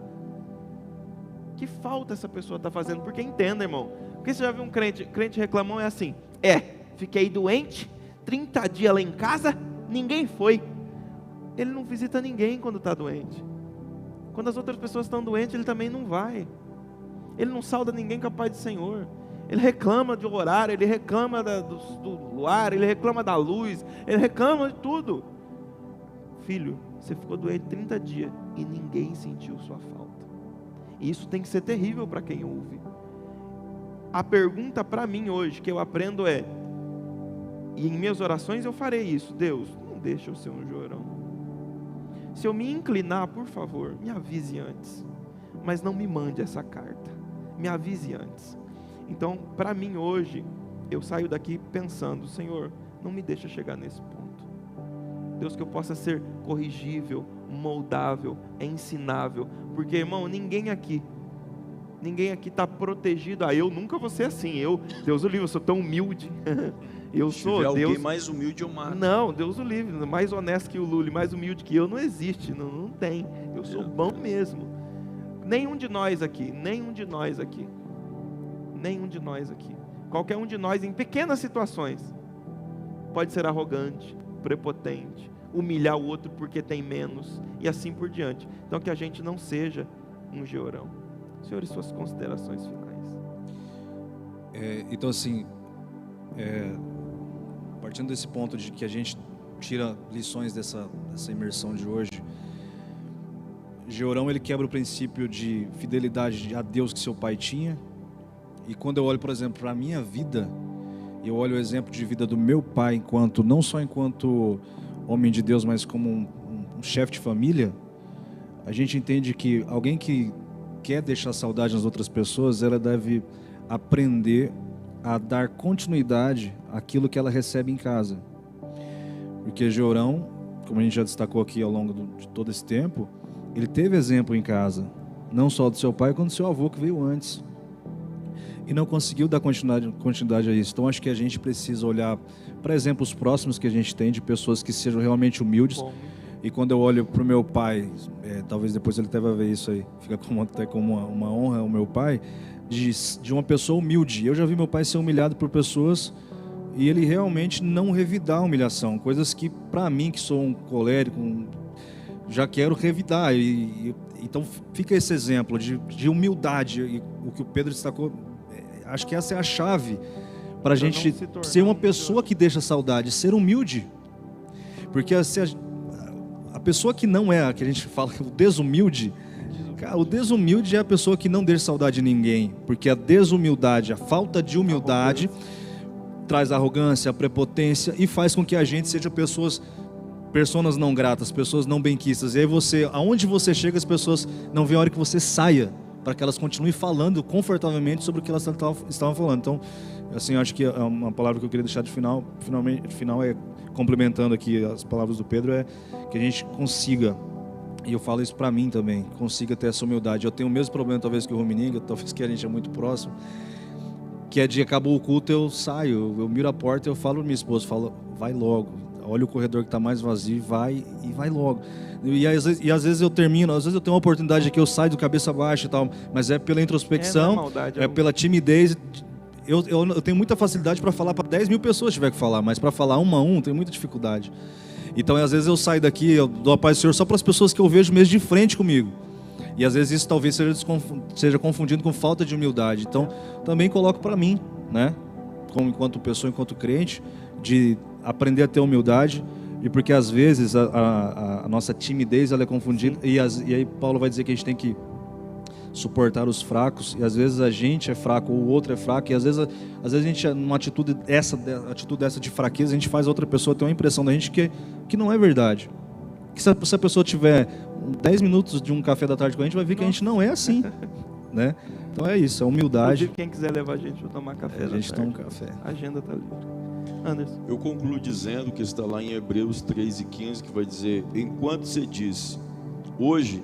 Que falta essa pessoa está fazendo? Porque entenda, irmão. Porque você já viu um crente reclamão, é assim: fiquei doente, 30 dias lá em casa, ninguém foi. Ele não visita ninguém quando está doente. Quando as outras pessoas estão doentes, ele também não vai. Ele não sauda ninguém com a paz do Senhor. Ele reclama do horário, ele reclama do luar, ele reclama da luz, ele reclama de tudo. Filho, você ficou doente 30 dias e ninguém sentiu sua falta. E isso tem que ser terrível para quem ouve. A pergunta para mim hoje que eu aprendo é, e em minhas orações eu farei isso: Deus, não deixa eu ser um chorão. Se eu me inclinar, por favor, me avise antes. Mas não me mande essa carta. Me avise antes. Então, para mim hoje, eu saio daqui pensando: Senhor, não me deixa chegar nesse ponto. Deus, que eu possa ser corrigível, moldável, ensinável, porque, irmão, ninguém aqui está protegido. Eu nunca vou ser assim, Deus o livre, eu sou tão humilde. Se tiver alguém mais humilde, eu mato. Não, Deus o livre, mais honesto que o Lula, mais humilde que eu, não existe, não tem. Eu sou bom mesmo. Nenhum de nós aqui. Qualquer um de nós, em pequenas situações, pode ser arrogante, prepotente, humilhar o outro porque tem menos, e assim por diante. Então, que a gente não seja um Georão. Senhor, e suas considerações finais? Então, assim, partindo desse ponto de que a gente tira lições dessa imersão de hoje, Georão, ele quebra o princípio de fidelidade a Deus que seu pai tinha. E quando eu olho, por exemplo, para a minha vida, eu olho o exemplo de vida do meu pai, não só enquanto homem de Deus, mas como um chefe de família, a gente entende que alguém que quer deixar saudade nas outras pessoas, ela deve aprender a dar continuidade àquilo que ela recebe em casa. Porque Georão, como a gente já destacou aqui ao longo de todo esse tempo, ele teve exemplo em casa, não só do seu pai, quanto do seu avô que veio antes. E não conseguiu dar continuidade a isso. Então acho que a gente precisa olhar para exemplos próximos que a gente tem de pessoas que sejam realmente humildes. E quando eu olho para o meu pai, talvez depois ele até vai ver isso aí, fica até como uma honra o meu pai, de uma pessoa humilde. Eu já vi meu pai ser humilhado por pessoas e ele realmente não revidar a humilhação. Coisas que, para mim, que sou um colérico, já quero revidar. Então fica esse exemplo de humildade, e o que o Pedro destacou, acho que essa é a chave para a gente ser uma pessoa que deixa saudade, ser humilde. Porque a pessoa que não é, que a gente fala, o desumilde, cara, o desumilde é a pessoa que não deixa saudade de ninguém, porque a desumildade, a falta de humildade traz a arrogância, a prepotência e faz com que a gente seja pessoas não gratas, pessoas não benquistas. E aí aonde você chega, as pessoas não veem a hora que você saia, para que elas continuem falando confortavelmente sobre o que elas estavam falando. Então, assim, eu acho que uma palavra que eu queria deixar de final é, complementando aqui as palavras do Pedro, é que a gente consiga, e eu falo isso para mim também, consiga ter essa humildade. Eu tenho o mesmo problema talvez que o Romininga, talvez que a gente é muito próximo, que é de acabou o culto, eu saio, eu miro a porta e eu falo para minha esposa, vai logo. Olha o corredor que está mais vazio, vai logo. E às vezes eu termino, às vezes eu tenho uma oportunidade que eu saio do cabeça baixa e tal, mas é pela introspecção, pela timidez. Eu tenho muita facilidade para falar para 10 mil pessoas se tiver que falar, mas para falar uma a um, tenho muita dificuldade. Então, às vezes eu saio daqui, eu dou a paz do Senhor só para as pessoas que eu vejo mesmo de frente comigo. E às vezes isso talvez seja confundido com falta de humildade. Então, também coloco para mim, né? Como enquanto pessoa, enquanto crente, de aprender a ter humildade, e porque às vezes a nossa timidez ela é confundida, e aí Paulo vai dizer que a gente tem que suportar os fracos, e às vezes a gente é fraco, ou o outro é fraco, e às vezes a gente, numa atitude dessa de fraqueza, a gente faz a outra pessoa ter uma impressão da gente que não é verdade. Que se a pessoa tiver 10 minutos de um café da tarde com a gente, vai ver que a gente não é assim, né? Então é isso, a humildade. Quem quiser levar a gente para tomar café, a gente toma um café. A agenda está livre. Anderson. Eu concluo dizendo que está lá em Hebreus 3:15, que vai dizer: enquanto você diz, hoje,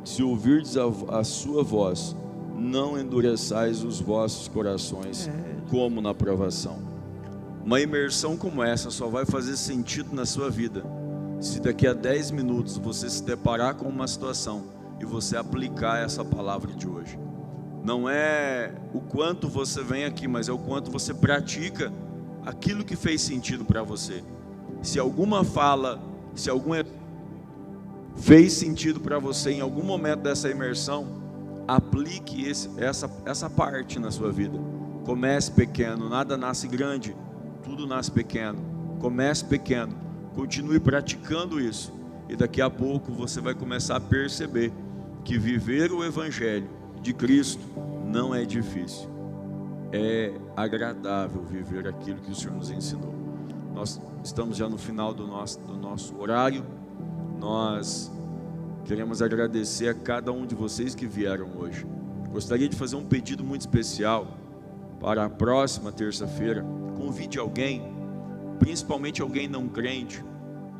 se ouvirdes a sua voz, não endureçais os vossos corações, como na provação. Uma imersão como essa só vai fazer sentido na sua vida se daqui a 10 minutos você se deparar com uma situação e você aplicar essa palavra de hoje. Não é o quanto você vem aqui, mas é o quanto você pratica aquilo que fez sentido para você. Se alguma fala, se algum fez sentido para você em algum momento dessa imersão, aplique essa parte na sua vida. Comece pequeno, nada nasce grande, tudo nasce pequeno. Comece pequeno, continue praticando isso, e daqui a pouco você vai começar a perceber que viver o Evangelho de Cristo não é difícil. É agradável viver aquilo que o Senhor nos ensinou. Nós estamos já no final do nosso horário. Nós queremos agradecer a cada um de vocês que vieram hoje. Gostaria de fazer um pedido muito especial para a próxima terça-feira. Convide alguém principalmente alguém não crente,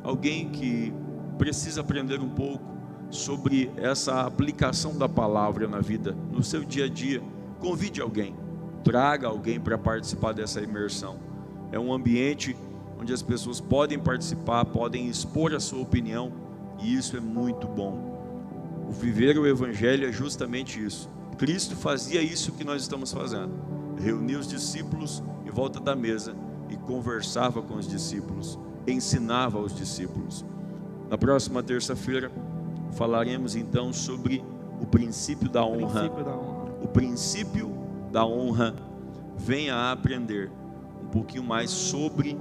alguém que precisa aprender um pouco sobre essa aplicação da palavra na vida, no seu dia a dia, convide alguém, traga alguém para participar dessa imersão. É um ambiente onde as pessoas podem participar, podem expor a sua opinião, e isso é muito bom. O viver o Evangelho é justamente isso. Cristo fazia isso que nós estamos fazendo, reunia os discípulos em volta da mesa e conversava com os discípulos, ensinava aos discípulos. Na próxima terça-feira falaremos então sobre o princípio da honra. O princípio da honra. Venha a aprender um pouquinho mais sobre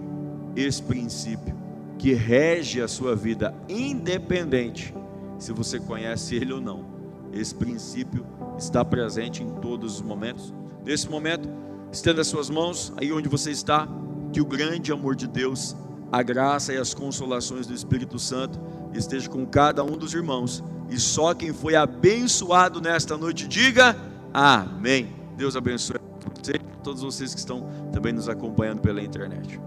esse princípio que rege a sua vida, independente se você conhece ele ou não. Esse princípio está presente em todos os momentos. Nesse momento, estenda as suas mãos aí onde você está, que o grande amor de Deus, a graça e as consolações do Espírito Santo esteja com cada um dos irmãos, e só quem foi abençoado nesta noite diga amém. Deus abençoe você e todos vocês que estão também nos acompanhando pela internet.